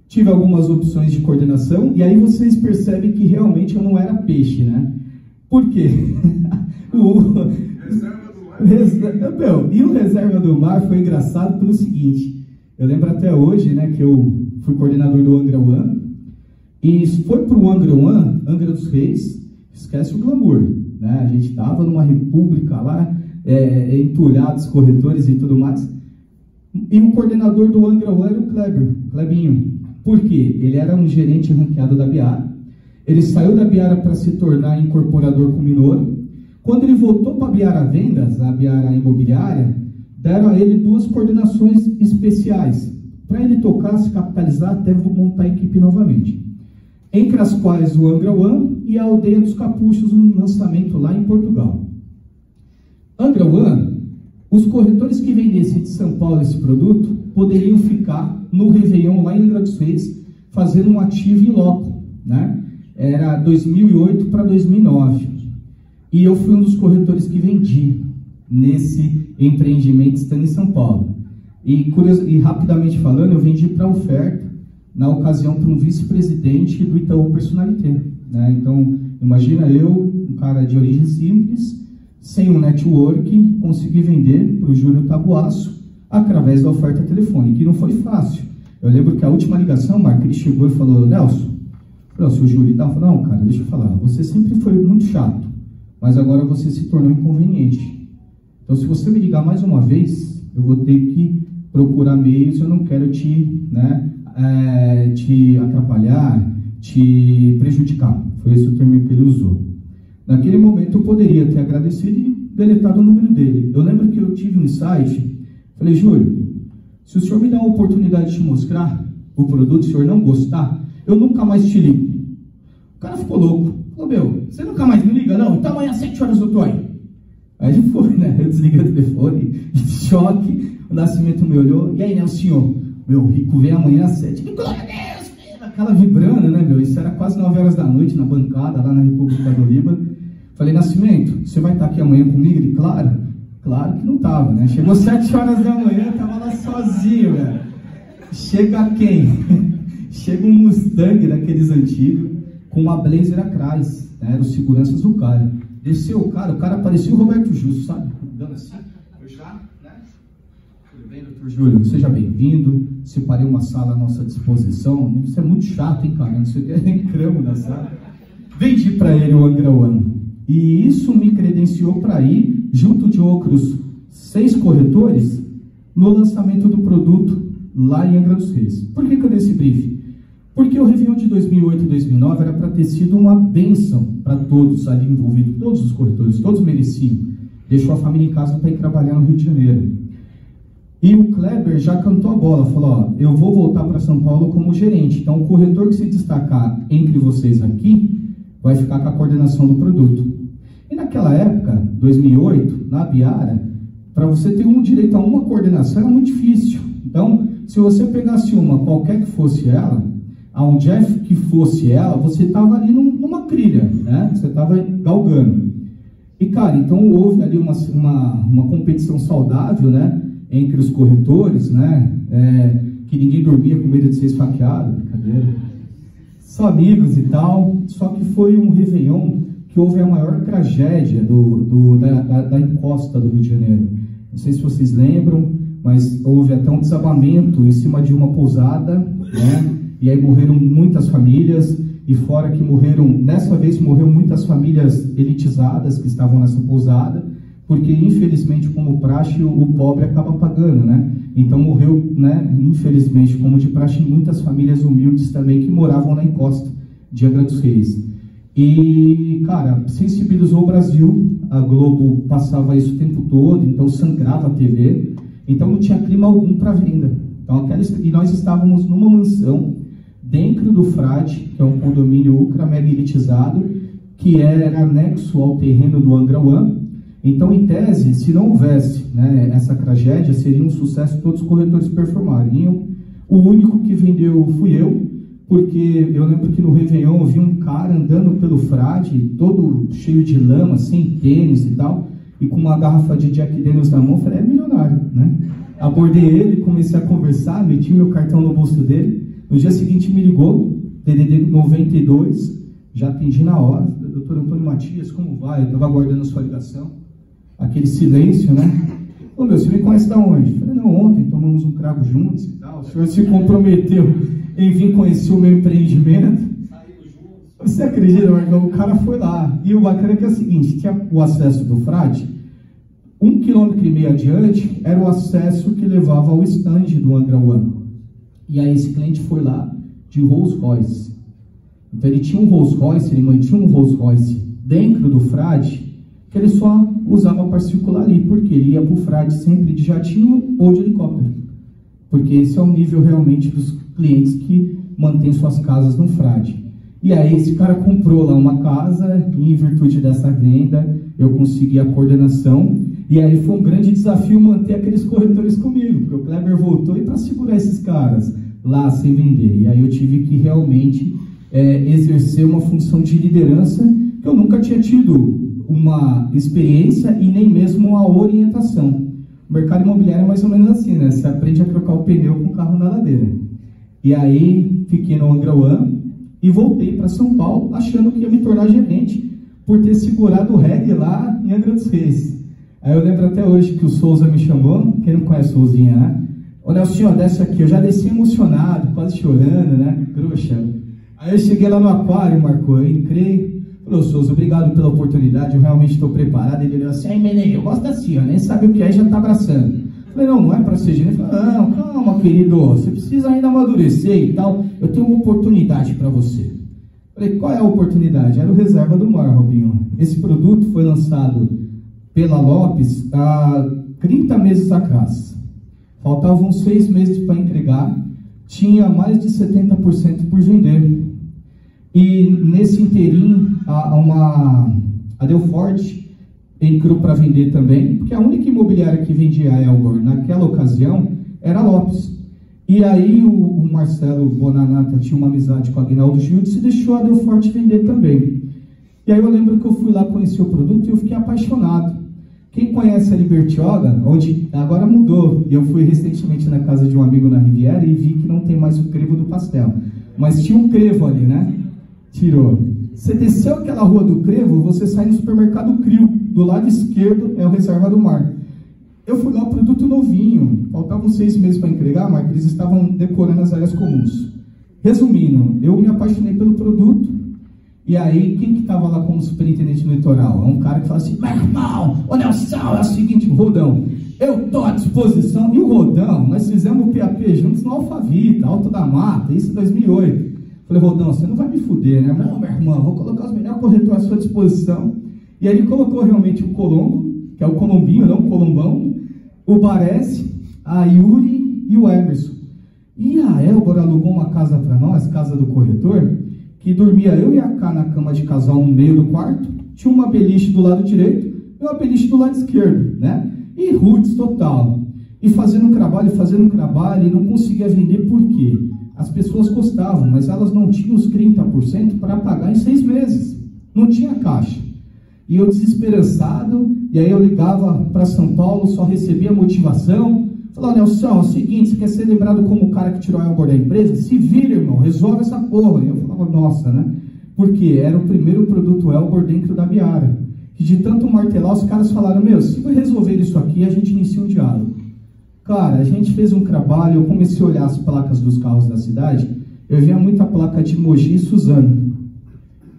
Tive algumas opções de coordenação, e aí vocês percebem que realmente eu não era peixe, né? Por quê? E o Reserva do Mar foi engraçado pelo seguinte, eu lembro até hoje, né, que eu fui coordenador do Angra One, e foi para o Angra One, Angra dos Reis, esquece o glamour, né? A gente estava numa república lá, entulhados, corretores e tudo mais, e o coordenador do Angra One era o Clebinho. Por quê? Ele era um gerente ranqueado da Biara. Ele saiu da Biara para se tornar incorporador com o Minoro. Quando ele voltou para a Biara Vendas, a Biara Imobiliária, deram a ele 2 coordenações especiais. para ele tocar, se capitalizar, até vou montar a equipe novamente. Entre as quais o Angra One e a Aldeia dos Capuchos, um lançamento lá em Portugal. Angra One, os corretores que vendessem de São Paulo esse produto poderiam ficar no Réveillon lá em Angra dos Reis, fazendo um ativo em loco, né? Era 2008 para 2009. E eu fui um dos corretores que vendi nesse empreendimento estando em São Paulo. E rapidamente falando, eu vendi para oferta, na ocasião, para um vice-presidente do Itaú Personalité, né? Então, imagina eu, um cara de origem simples, sem um network, consegui vender para o Júlio Tabuaço através da oferta telefônica, e não foi fácil. Eu lembro que a última ligação, Marco, ele chegou e falou: Nelson, o seu Júlio e tal, falou: não, cara, deixa eu falar, você sempre foi muito chato, mas agora você se tornou inconveniente. Então, se você me ligar mais uma vez, eu vou ter que procurar meios, eu não quero te atrapalhar, te prejudicar. Foi esse o termo que ele usou. Naquele momento, eu poderia ter agradecido e deletado o número dele. Eu lembro que eu tive um insight, falei: Júlio, se o senhor me dá a oportunidade de te mostrar o produto, se o senhor não gostar, eu nunca mais te ligo. O cara ficou louco. Falou: meu, você nunca mais me liga, não? Então amanhã às 7 horas eu tô aí. Aí ele foi, né? Eu desliguei o telefone, de choque. O Nascimento me olhou: e aí, né, o senhor? Meu, Rico vem amanhã às 7. Glória a Deus! Aquela vibrando, né, meu? Isso era quase 9 horas da noite na bancada, lá na República do Líbano. Falei: Nascimento, você vai estar aqui amanhã comigo? Ele: claro. Claro que não tava, né? Chegou 7 horas da manhã, tava lá sozinho, velho. Chega quem? Chega um Mustang daqueles antigos, com uma Blazer atrás, né? Eram os seguranças do cara. Desceu o cara parecia o Roberto Justo, sabe? Dando assim, eu já, né? Tudo bem, doutor Júlio? Seja bem-vindo. Separei uma sala à nossa disposição. Isso é muito chato, hein, cara? Não sei o que, nem cramo na sala. Vendi para ele o Angra One. E isso me credenciou para ir, junto de outros 6 corretores, no lançamento do produto lá em Angra dos Reis. Por que eu dei esse briefing? Porque o Réveillon de 2008 e 2009 era para ter sido uma bênção para todos ali envolvidos, todos os corretores, todos mereciam. Deixou a família em casa para ir trabalhar no Rio de Janeiro. E o Kleber já cantou a bola, falou: ó, eu vou voltar para São Paulo como gerente, então o corretor que se destacar entre vocês aqui vai ficar com a coordenação do produto. E naquela época, 2008, na Biara, para você ter direito a uma coordenação era muito difícil. Então, se você pegasse uma, qualquer que fosse ela, aonde é que fosse ela, você estava ali numa trilha, né? Você estava galgando. E, cara, então houve ali uma competição saudável, né? Entre os corretores, né? Que ninguém dormia com medo de ser esfaqueado, brincadeira. Só amigos e tal. Só que foi um Réveillon que houve a maior tragédia da encosta do Rio de Janeiro. Não sei se vocês lembram, mas houve até um desabamento em cima de uma pousada, né? E aí morreram muitas famílias, e fora que dessa vez morreram muitas famílias elitizadas que estavam nessa pousada, porque infelizmente, como praxe, o pobre acaba pagando, né? Então morreu, né, infelizmente, como de praxe, muitas famílias humildes também que moravam na encosta de Angra dos Reis. E, cara, sensibilizou o Brasil, a Globo passava isso o tempo todo, então sangrava a TV, então não tinha clima algum para venda. Então, e nós estávamos numa mansão dentro do Frade, que é um condomínio ultra mega elitizado, que era anexo ao terreno do Angra One. Então, em tese, se não houvesse, né, essa tragédia, seria um sucesso, todos os corretores performariam. O único que vendeu fui eu, porque eu lembro que no Réveillon eu vi um cara andando pelo Frade, todo cheio de lama, sem tênis e tal, e com uma garrafa de Jack Daniels na mão. Falei: é milionário, né? Abordei ele, comecei a conversar, meti meu cartão no bolso dele. No dia seguinte me ligou, DDD 92, já atendi na hora. Doutor Antônio Matias, como vai? Eu estava aguardando a sua ligação. Aquele silêncio, né? Ô, meu, você me conhece da onde? Eu falei: não, ontem tomamos um cravo juntos e tal. O senhor se comprometeu em vir conhecer o meu empreendimento. Você acredita, Marcão? O cara foi lá. E o bacana é que é o seguinte: tinha o acesso do Frade, 1,5 km adiante era o acesso que levava ao stand do Angra One. E aí esse cliente foi lá de Rolls Royce. Então ele tinha um Rolls Royce, ele mantinha um Rolls Royce dentro do Frade, que ele só usava para circular ali, porque ele ia para o Frade sempre de jatinho ou de helicóptero. porque esse é o nível realmente dos clientes que mantêm suas casas no frade. E aí esse cara comprou lá uma casa, e em virtude dessa renda eu consegui a coordenação, e aí foi um grande desafio manter aqueles corretores comigo, porque o Kleber voltou e para segurar esses caras lá sem vender. E aí eu tive que realmente exercer uma função de liderança que eu nunca tinha tido uma experiência e nem mesmo uma orientação. O mercado imobiliário é mais ou menos assim, né? Você aprende a trocar o pneu com o carro na ladeira. E aí fiquei no Angra One e voltei para São Paulo achando que ia me tornar gerente por ter segurado o reggae lá em Angra dos Reis. Aí eu lembro até hoje que o Souza me chamou, quem não conhece o Souzinha, né? Ô Nelson, desce aqui, eu já desci emocionado, quase chorando, né? Groxa. Aí eu cheguei lá no aquário, Marco, eu entrei, falou, Souza, obrigado pela oportunidade, eu realmente estou preparado. Ele olhou assim, aí Menei, eu gosto assim, ó, nem sabe o que é e já tá abraçando. Eu falei, não é para ser gerente. Ele falou, não, calma, querido, você precisa ainda amadurecer e tal, eu tenho uma oportunidade para você. Eu falei, qual é a oportunidade? Era o Reserva do Mar, Robinho. Esse produto foi lançado pela Lopes há 30 meses atrás. Faltavam 6 meses para entregar, tinha mais de 70% por vender. E nesse inteirinho, a Delforte entrou para vender também, porque a única imobiliária que vendia a Elbor naquela ocasião era a Lopes. E aí o Marcelo Bonanata tinha uma amizade com a Aguinaldo Gildes e deixou a Delforte vender também. E aí eu lembro que eu fui lá conhecer o produto e eu fiquei apaixonado. Quem conhece a Libertioga, onde agora mudou, e eu fui recentemente na casa de um amigo na Riviera e vi que não tem mais o crevo do pastel. Mas tinha um crevo ali, né? Tirou. Você desceu aquela rua do crevo, você sai no supermercado Crio. Do lado esquerdo é o Reserva do Mar. Eu fui lá, o produto novinho. Faltavam 6 meses para entregar, Marco, eles estavam decorando as áreas comuns. Resumindo, eu me apaixonei pelo produto. E aí, quem que estava lá como superintendente no litoral? É um cara que fala assim, meu irmão, ô Nelson, é o seguinte, Rodão, eu estou à disposição. E o Rodão, nós fizemos o PAP juntos no Alfavita, Alto da Mata, isso em 2008. Falei, Rodão, você não vai me fuder, né? Não, meu irmão, vou colocar os melhores corretores à sua disposição. E aí ele colocou realmente o Colombo, que é o Colombinho, não o Colombão, o Baresi, a Yuri e o Emerson. E a Elbor alugou uma casa para nós, casa do corretor, que dormia eu e a Cá na cama de casal no meio do quarto, tinha uma beliche do lado direito e uma beliche do lado esquerdo, né? E roots total. E fazendo um trabalho, e não conseguia vender por quê? As pessoas gostavam, mas elas não tinham os 30% para pagar em 6 meses. Não tinha caixa. E eu desesperançado, e aí eu ligava para São Paulo, só recebia motivação. Falava, Nelson, é o seguinte, você quer ser lembrado como o cara que tirou a Elbor da empresa? Se vira, irmão, resolve essa porra. E eu falava, nossa, né? Porque era o primeiro produto Elbor dentro da Biara. E de tanto martelar, os caras falaram, meu, se eu resolver isso aqui, a gente inicia um diálogo. Cara, a gente fez um trabalho, eu comecei a olhar as placas dos carros da cidade, eu via muita placa de Mogi e Suzano.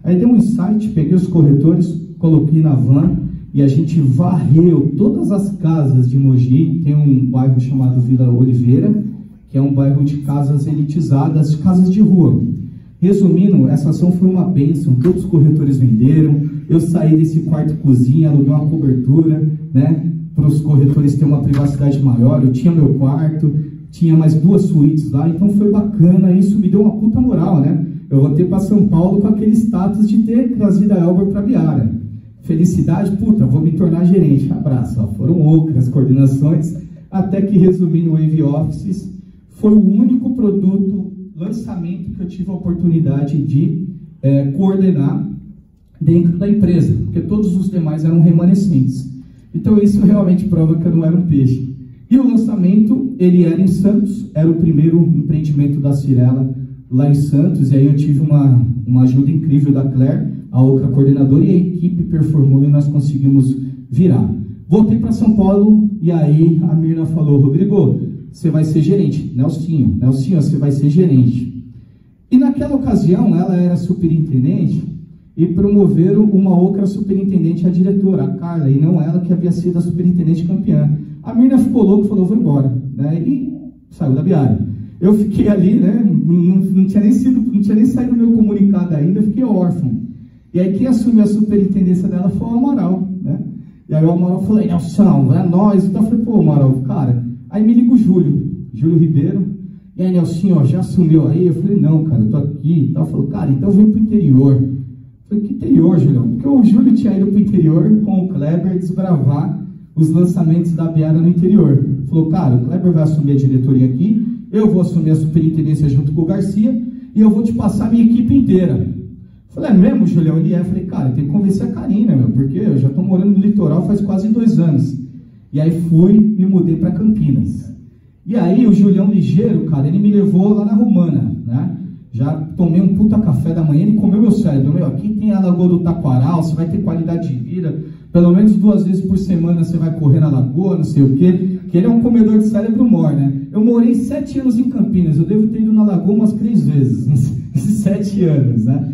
Aí deu um insight, peguei os corretores, coloquei na van, e a gente varreu todas as casas de Mogi. Tem um bairro chamado Vila Oliveira, que é um bairro de casas elitizadas, casas de rua. Resumindo, essa ação foi uma bênção, todos os corretores venderam, eu saí desse quarto cozinha, aluguei uma cobertura, né, para os corretores terem uma privacidade maior. Eu tinha meu quarto, tinha mais 2 suítes lá, então foi bacana, isso me deu uma puta moral, né? Eu voltei para São Paulo com aquele status de ter trazido a Elbor para Biara. Felicidade, puta, vou me tornar gerente. Abraço, ó. Foram outras coordenações, até que, resumindo, o Wave Offices foi o único produto, lançamento que eu tive a oportunidade de coordenar dentro da empresa, porque todos os demais eram remanescentes. Então isso realmente prova que eu não era um peixe. E o lançamento, ele era em Santos, era o primeiro empreendimento da Cirela lá em Santos, e aí eu tive uma ajuda incrível da Claire, a outra coordenadora, e a equipe performou e nós conseguimos virar. Voltei para São Paulo, e aí a Mirna falou, Rodrigo, você vai ser gerente. Nelsinho, você vai ser gerente. E naquela ocasião, ela era superintendente, e promoveram uma outra superintendente, a diretora, a Carla, e não ela que havia sido a superintendente campeã. A Mirna ficou louca e falou, vou embora, né? E saiu da Biara. Eu fiquei ali, né? Não tinha nem saído meu comunicado ainda, eu fiquei órfão. E aí quem assumiu a superintendência dela foi o Amaral, né? E aí o Amaral falou, Nelson, é nós. Então eu falei, pô, Amaral, cara. Aí me liga o Júlio Júlio Ribeiro. E aí, Nelsinho, ó, já sumiu aí? Eu falei, não, cara, eu tô aqui e tal. Falou, cara, então vem pro interior. Eu falei, que interior, Julião? Porque o Júlio tinha ido pro interior com o Kleber desbravar os lançamentos da Biara no interior. Falou, cara, o Kleber vai assumir a diretoria aqui, eu vou assumir a superintendência junto com o Garcia e eu vou te passar a minha equipe inteira. Falei, é mesmo, Julião? Ele é. Falei, cara, tem que convencer a Karina, meu, porque eu já tô morando no litoral faz quase 2 anos. E aí me mudei para Campinas. E aí o Julião ligeiro, cara, ele me levou lá na Romana, né? Já tomei um puta café da manhã, ele comeu meu cérebro. Meu, aqui tem a Lagoa do Taquaral, você vai ter qualidade de vida, pelo menos 2 vezes por semana você vai correr na lagoa, não sei o quê, que ele é um comedor de cérebro mor, né? Eu morei 7 anos em Campinas, eu devo ter ido na lagoa umas 3 vezes, nesses 7 anos, né?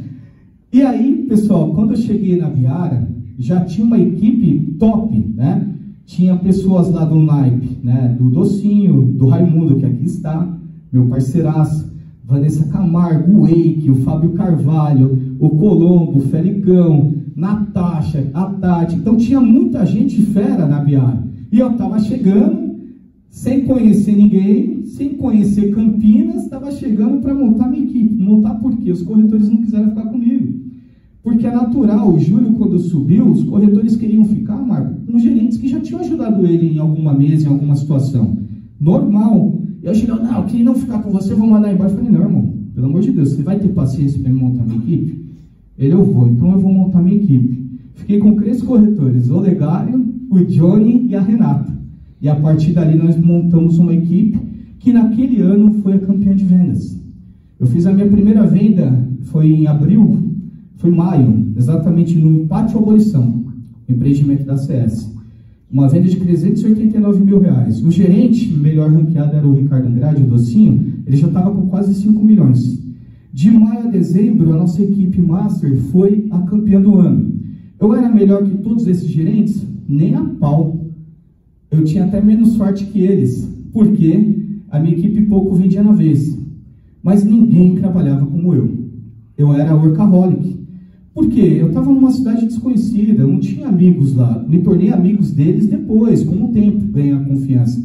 E aí, pessoal, quando eu cheguei na Biara, já tinha uma equipe top, né? Tinha pessoas lá do naipe, né? Do Docinho, do Raimundo, que aqui está, meu parceiraço, Vanessa Camargo, o Eike, o Fábio Carvalho, o Colombo, o Felicão, Natasha, a Tati. Então tinha muita gente fera na Biara. E eu estava chegando, sem conhecer ninguém, sem conhecer Campinas, estava chegando para montar minha equipe. Montar por quê? Os corretores não quiseram ficar comigo. Porque é natural, o Júlio, quando subiu, os corretores queriam ficar, Marco, com gerentes que já tinham ajudado ele em alguma mesa, em alguma situação. Normal. E eu cheguei, não, eu queria não ficar com você, eu vou mandar embora. Eu falei, não, irmão, pelo amor de Deus, você vai ter paciência para montar minha equipe? Ele, eu vou, então eu vou montar minha equipe. Fiquei com 3 corretores, o Olegário, o Johnny e a Renata. E a partir dali nós montamos uma equipe que naquele ano foi a campeã de vendas. Eu fiz a minha primeira venda, foi em abril, foi em maio, exatamente no Pátio Abolição, empreendimento da CS. Uma venda de 389 mil reais. O gerente melhor ranqueado era o Ricardo Andrade, o Docinho, ele já estava com quase 5 milhões. De maio a dezembro, a nossa equipe Master foi a campeã do ano. Eu era melhor que todos esses gerentes? Nem a pau. Eu tinha até menos sorte que eles, porque a minha equipe pouco vendia na vez. Mas ninguém trabalhava como eu. Eu era workaholic. Por quê? Eu estava numa cidade desconhecida, eu não tinha amigos lá. Me tornei amigos deles depois, com o tempo, ganhei a confiança.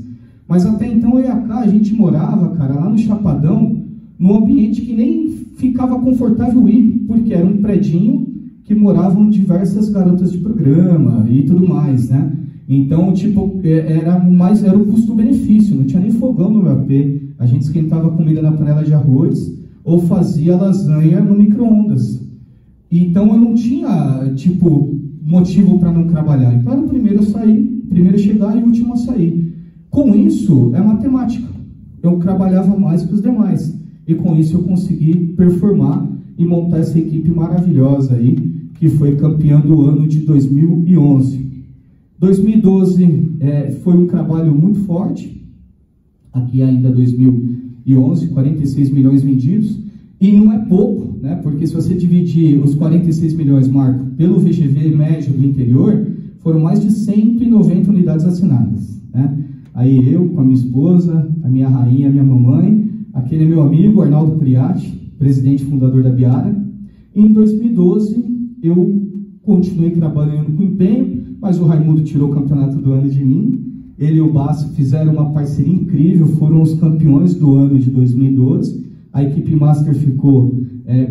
Mas até então eu e a Cá, a gente morava, cara, lá no Chapadão, num ambiente que nem ficava confortável ir, porque era um predinho que moravam diversas garotas de programa e tudo mais, né? Então, tipo, era o custo-benefício, não tinha nem fogão no meu AP. A gente esquentava comida na panela de arroz ou fazia lasanha no micro-ondas. Então eu não tinha, tipo, motivo para não trabalhar. Então era o primeiro a sair, primeiro a chegar e o último a sair. Com isso, é matemática. Eu trabalhava mais que os demais. E com isso eu consegui performar e montar essa equipe maravilhosa aí, que foi campeã do ano de 2011. 2012 foi um trabalho muito forte. Aqui ainda 2011, 46 milhões vendidos. E não é pouco, né? Porque se você dividir os 46 milhões, Marco, pelo VGV médio do interior, foram mais de 190 unidades assinadas, né? Aí eu, com a minha esposa, a minha rainha, a minha mamãe, aquele meu amigo, Arnaldo Priati, presidente e fundador da Biara. E em 2012, eu continuei trabalhando com empenho, mas o Raimundo tirou o campeonato do ano de mim. Ele e o Basso fizeram uma parceria incrível, foram os campeões do ano de 2012. A equipe Master ficou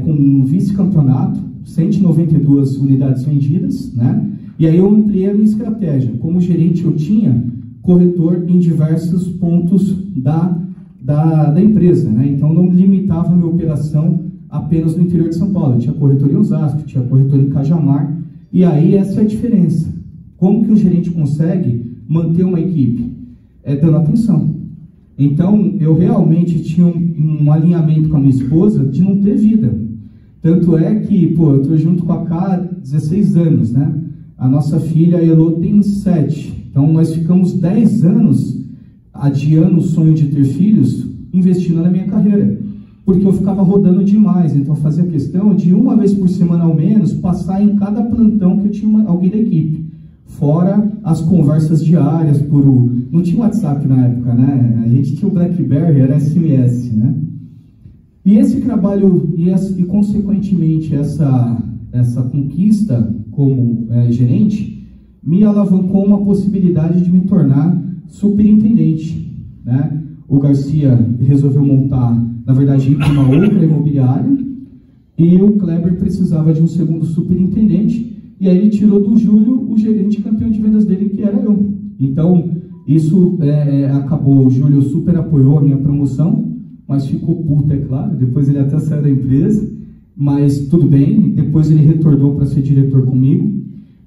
com um vice-campeonato, 192 unidades vendidas, né? E aí eu ampliei a minha estratégia. Como gerente eu tinha corretor em diversos pontos da empresa, né? Então não limitava a minha operação apenas no interior de São Paulo. Eu tinha corretor em Osasco, tinha corretor em Cajamar. E aí essa é a diferença. Como que o gerente consegue manter uma equipe? Dando atenção. Então, eu realmente tinha um alinhamento com a minha esposa de não ter vida. Tanto é que, pô, eu estou junto com a Cá há 16 anos, né? A nossa filha, a Elô, tem 7. Então, nós ficamos 10 anos adiando o sonho de ter filhos, investindo na minha carreira. Porque eu ficava rodando demais. Então, eu fazia questão de, uma vez por semana ao menos, passar em cada plantão que eu tinha alguém da equipe. Fora as conversas diárias não tinha WhatsApp na época, né? A gente tinha o BlackBerry, era SMS, né? E esse trabalho, e consequentemente essa conquista como gerente, me alavancou uma possibilidade de me tornar superintendente, né? o Garcia resolveu montar, na verdade, ir para uma outra imobiliária, e o Kleber precisava de um segundo superintendente, e aí ele tirou do Júlio o gerente campeão de vendas dele, que era eu. Então, isso acabou, o Júlio super apoiou a minha promoção, mas ficou puto, é claro, depois ele até saiu da empresa, mas tudo bem, depois ele retornou para ser diretor comigo.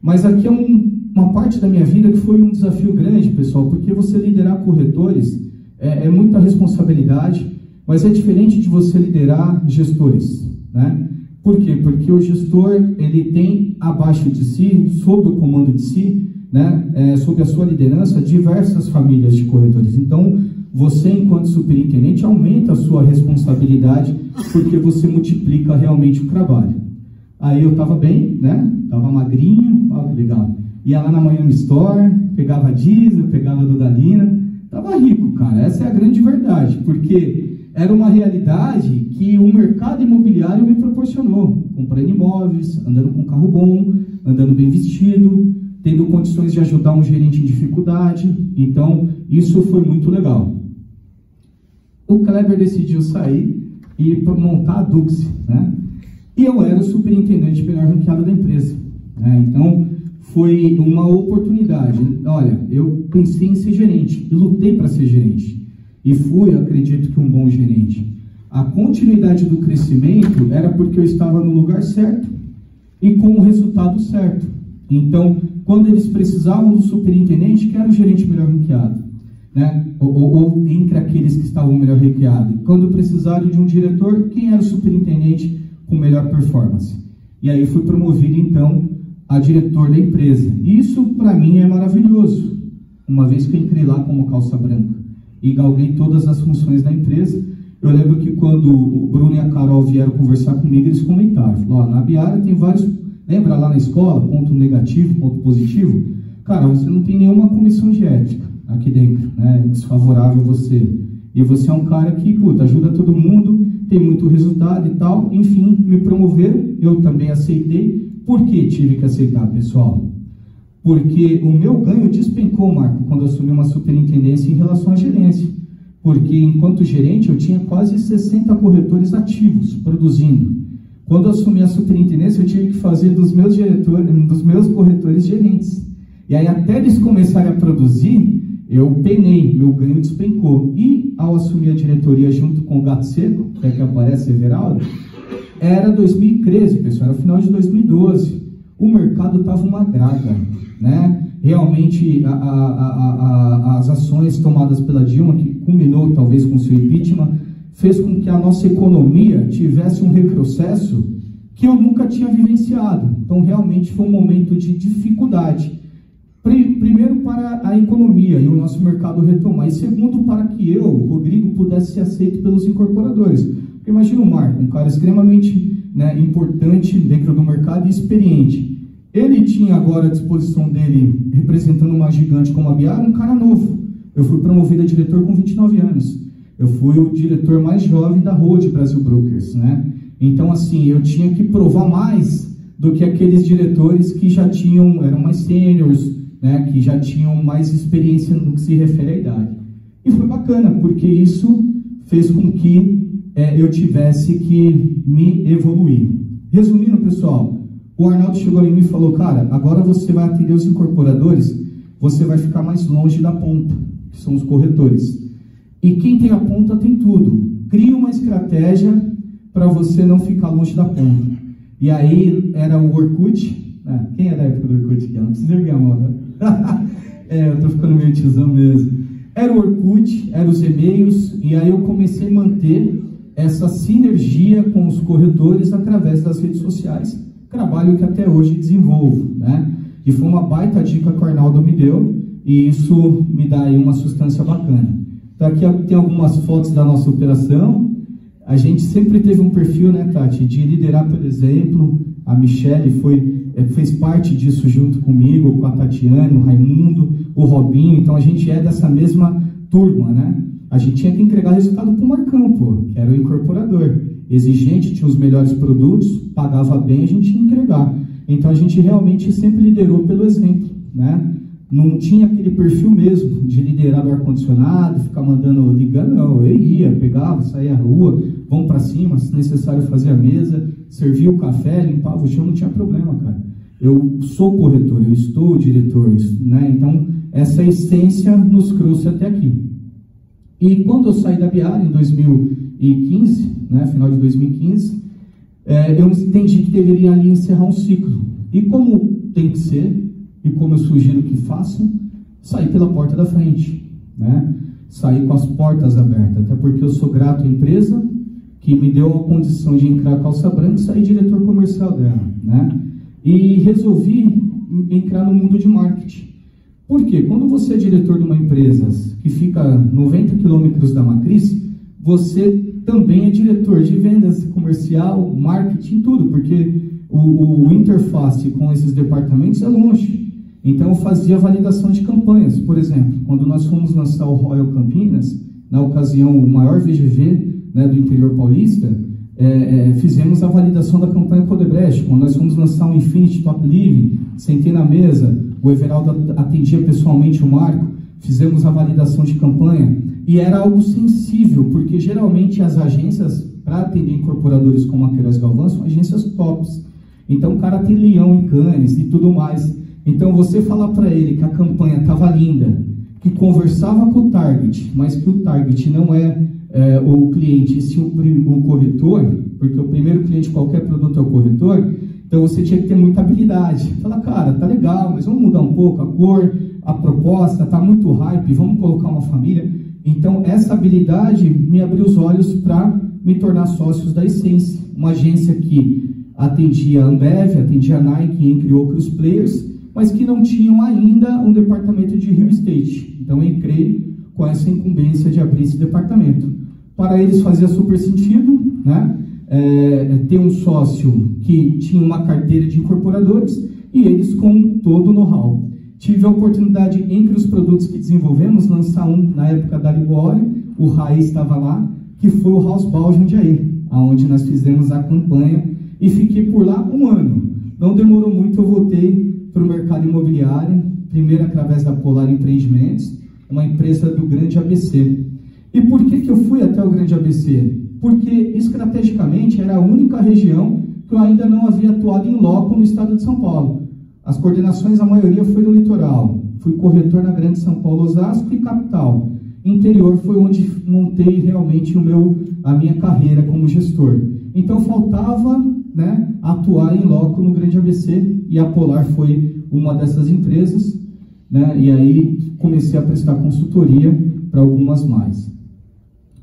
Mas aqui é uma parte da minha vida que foi um desafio grande, pessoal, porque você liderar corretores é muita responsabilidade, mas é diferente de você liderar gestores, né? Por quê? Porque o gestor, ele tem abaixo de si, sob o comando de si, né, sob a sua liderança, diversas famílias de corretores. Então, você, enquanto superintendente, aumenta a sua responsabilidade, porque você multiplica realmente o trabalho. Aí eu estava bem, né? Estava magrinho, olha que legal. Ia lá na Miami Store, pegava diesel, pegava Dudalina, estava rico, cara. Essa é a grande verdade, porque era uma realidade que o mercado imobiliário me proporcionou, comprando imóveis, andando com carro bom, andando bem vestido, tendo condições de ajudar um gerente em dificuldade. Então, isso foi muito legal. O Kleber decidiu sair e montar a Dux, né? E eu era o superintendente melhor ranqueado da empresa, né? Então, foi uma oportunidade. Olha, eu pensei em ser gerente, e lutei para ser gerente. E fui, acredito que, um bom gerente. A continuidade do crescimento era porque eu estava no lugar certo e com o resultado certo. Então, quando eles precisavam do superintendente, que era o gerente melhor ranqueado, né? Ou entre aqueles que estavam melhor ranqueados. Quando precisaram de um diretor, quem era o superintendente com melhor performance? E aí fui promovido, então, a diretor da empresa. Isso, para mim, é maravilhoso, uma vez que eu entrei lá como calça branca e galguei todas as funções da empresa. Eu lembro que quando o Bruno e a Carol vieram conversar comigo, eles comentaram, falaram, na Biara tem vários, lembra lá na escola, ponto negativo, ponto positivo? Cara, você não tem nenhuma comissão de ética aqui dentro, né, desfavorável a você. E você é um cara que, puta, ajuda todo mundo, tem muito resultado e tal. Enfim, me promoveram, eu também aceitei. Por que tive que aceitar, pessoal? Porque o meu ganho despencou, Marco, quando eu assumi uma superintendência em relação à gerência. Porque, enquanto gerente, eu tinha quase 60 corretores ativos, produzindo. Quando eu assumi a superintendência, eu tive que fazer dos meus corretores gerentes. E aí, até eles começarem a produzir, eu penei, meu ganho despencou. E, ao assumir a diretoria junto com o Gato Seco, que é que aparece, Everaldo, era 2013, pessoal, era o final de 2012. O mercado estava uma draga, né? Realmente, as ações tomadas pela Dilma, que culminou talvez com seu impeachment, fez com que a nossa economia tivesse um retrocesso que eu nunca tinha vivenciado. Então, realmente, foi um momento de dificuldade. Primeiro, para a economia e o nosso mercado retomar. E segundo, para que eu, Rodrigo, pudesse ser aceito pelos incorporadores. Porque imagina o Marco, um cara extremamente, né, importante dentro do mercado e experiente. Ele tinha agora à disposição dele, representando uma gigante como a Biara, um cara novo. Eu fui promovido a diretor com 29 anos. Eu fui o diretor mais jovem da Road Brasil Brokers, né? Então, assim, eu tinha que provar mais do que aqueles diretores que já tinham, eram mais sêniors, né, que já tinham mais experiência no que se refere à idade. E foi bacana, porque isso fez com que eu tivesse que me evoluir. Resumindo, pessoal, o Arnaldo chegou em mim e falou, cara, agora você vai atender os incorporadores, você vai ficar mais longe da ponta, que são os corretores. E quem tem a ponta tem tudo. Cria uma estratégia para você não ficar longe da ponta. E aí era o Orkut. Quem é da época do Orkut aqui? Não precisa erguer a mão, né? Eu tô ficando meio tiozão mesmo. Era o Orkut, eram os e-mails, e aí eu comecei a manter essa sinergia com os corretores através das redes sociais. Trabalho que até hoje desenvolvo, né? E foi uma baita dica que o Arnaldo me deu, e isso me dá aí uma substância bacana. Então aqui tem algumas fotos da nossa operação. A gente sempre teve um perfil, né, Tati, de liderar pelo exemplo. A Michele fez parte disso junto comigo, com a Tatiane, o Raimundo, o Robinho. Então a gente é dessa mesma turma, né? A gente tinha que entregar resultado para o Marcão, pô, que era o incorporador. Exigente, tinha os melhores produtos, pagava bem, a gente ia entregar. Então a gente realmente sempre liderou pelo exemplo, né? não tinha aquele perfil mesmo de liderar do ar-condicionado, ficar mandando, ligando, não, eu ia, pegava, saía à rua, vamos para cima, se necessário fazer a mesa, servia o café, limpava o chão, não tinha problema, cara. Eu sou corretor, eu estou diretor, né? Então, essa essência nos trouxe até aqui. E quando eu saí da Biara, em 2015, né, final de 2015, eu entendi que deveria ali encerrar um ciclo. E como tem que ser, e como eu sugiro que façam, sair pela porta da frente, né? Sair com as portas abertas, até porque eu sou grato à empresa que me deu a condição de entrar calça branca e sair diretor comercial dela, né? E resolvi entrar no mundo de marketing. Por quê? Quando você é diretor de uma empresa que fica 90 quilômetros da matriz, você também é diretor de vendas, comercial, marketing, tudo, porque o interface com esses departamentos é longe. Então eu fazia validação de campanhas. Por exemplo, quando nós fomos lançar o Royal Campinas, na ocasião o maior VGV, né, do interior paulista, fizemos a validação da campanha Codebrecht. Quando nós fomos lançar o Infinity Top Living, sentei na mesa, o Everaldo atendia pessoalmente o Marco, fizemos a validação de campanha, e era algo sensível, porque geralmente as agências, para atender incorporadores como a Queiroz Galvão, são agências tops. Então o cara tem leão em Cannes e tudo mais. Então você falar para ele que a campanha estava linda, que conversava com o target, mas que o target não o cliente, e sim o corretor, porque o primeiro cliente de qualquer produto é o corretor, então você tinha que ter muita habilidade. Falar, cara, tá legal, mas vamos mudar um pouco a cor, a proposta, tá muito hype, vamos colocar uma família. Então essa habilidade me abriu os olhos para me tornar sócios da Essence, uma agência que atendia a Ambev, atendia a Nike, entre outros players, mas que não tinham ainda um departamento de real estate. Então eu entrei com essa incumbência de abrir esse departamento. Para eles fazia super sentido, né? Ter um sócio que tinha uma carteira de incorporadores e eles com todo o know-how. Tive a oportunidade, entre os produtos que desenvolvemos, lançar um na época da Libório, o Raiz estava lá, que foi o House Ball Jundiaí, onde nós fizemos a campanha e fiquei por lá um ano. Não demorou muito, eu voltei para o mercado imobiliário, primeiro através da Polar Empreendimentos, uma empresa do Grande ABC. E por que eu fui até o Grande ABC? Porque, estrategicamente, era a única região que eu ainda não havia atuado em loco no estado de São Paulo. As coordenações, a maioria foi no litoral. Fui corretor na Grande São Paulo, Osasco e capital. Interior foi onde montei realmente a minha carreira como gestor. Então, faltava, né, atuar em loco no Grande ABC, e a Polar foi uma dessas empresas, né, e aí comecei a prestar consultoria para algumas mais.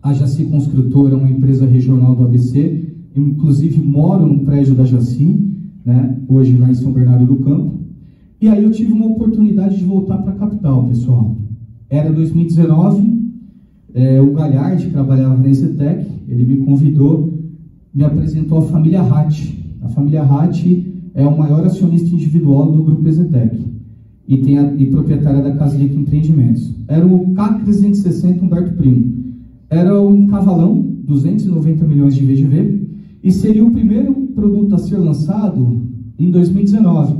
A Jaci Construtora é uma empresa regional do ABC, eu, inclusive moro no prédio da Jaci, né, hoje lá em São Bernardo do Campo, e aí eu tive uma oportunidade de voltar para a capital, pessoal. Era 2019, o Galhardi, que trabalhava na Ezetec, ele me convidou, me apresentou a família Ratti. A família Ratti é o maior acionista individual do grupo Ezetec e proprietária da Caslic Empreendimentos. Era o CAC 360 Humberto Primo. Era um cavalão, 290 milhões de VGV, e seria o primeiro produto a ser lançado em 2019.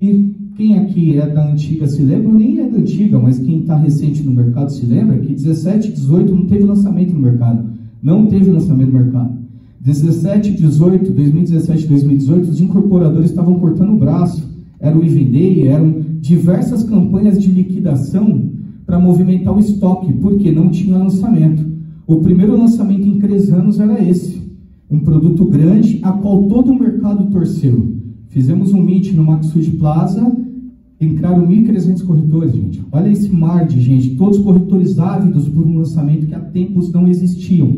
E quem aqui é da antiga se lembra, ou nem é da antiga, mas quem está recente no mercado se lembra que 17, 18 não teve lançamento no mercado. Não teve lançamento no mercado. 17, 18, 2017, 2018, os incorporadores estavam cortando o braço. Era o Ivendei, eram diversas campanhas de liquidação para movimentar o estoque, porque não tinha lançamento. O primeiro lançamento em 3 anos era esse. Um produto grande, a qual todo o mercado torceu. Fizemos um meet no Maxud Plaza, entraram 1.300 corretores, gente. Olha esse mar de gente, todos corretores ávidos por um lançamento que há tempos não existiam.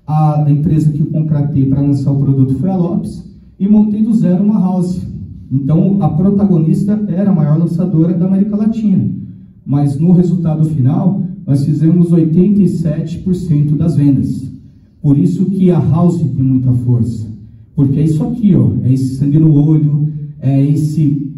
A empresa que eu contratei para lançar o produto foi a Lopes, e montei do zero uma house. Então, a protagonista era a maior lançadora da América Latina. Mas no resultado final, nós fizemos 87% das vendas. Por isso que a house tem muita força. Porque é isso aqui, ó, é esse sangue no olho, é esse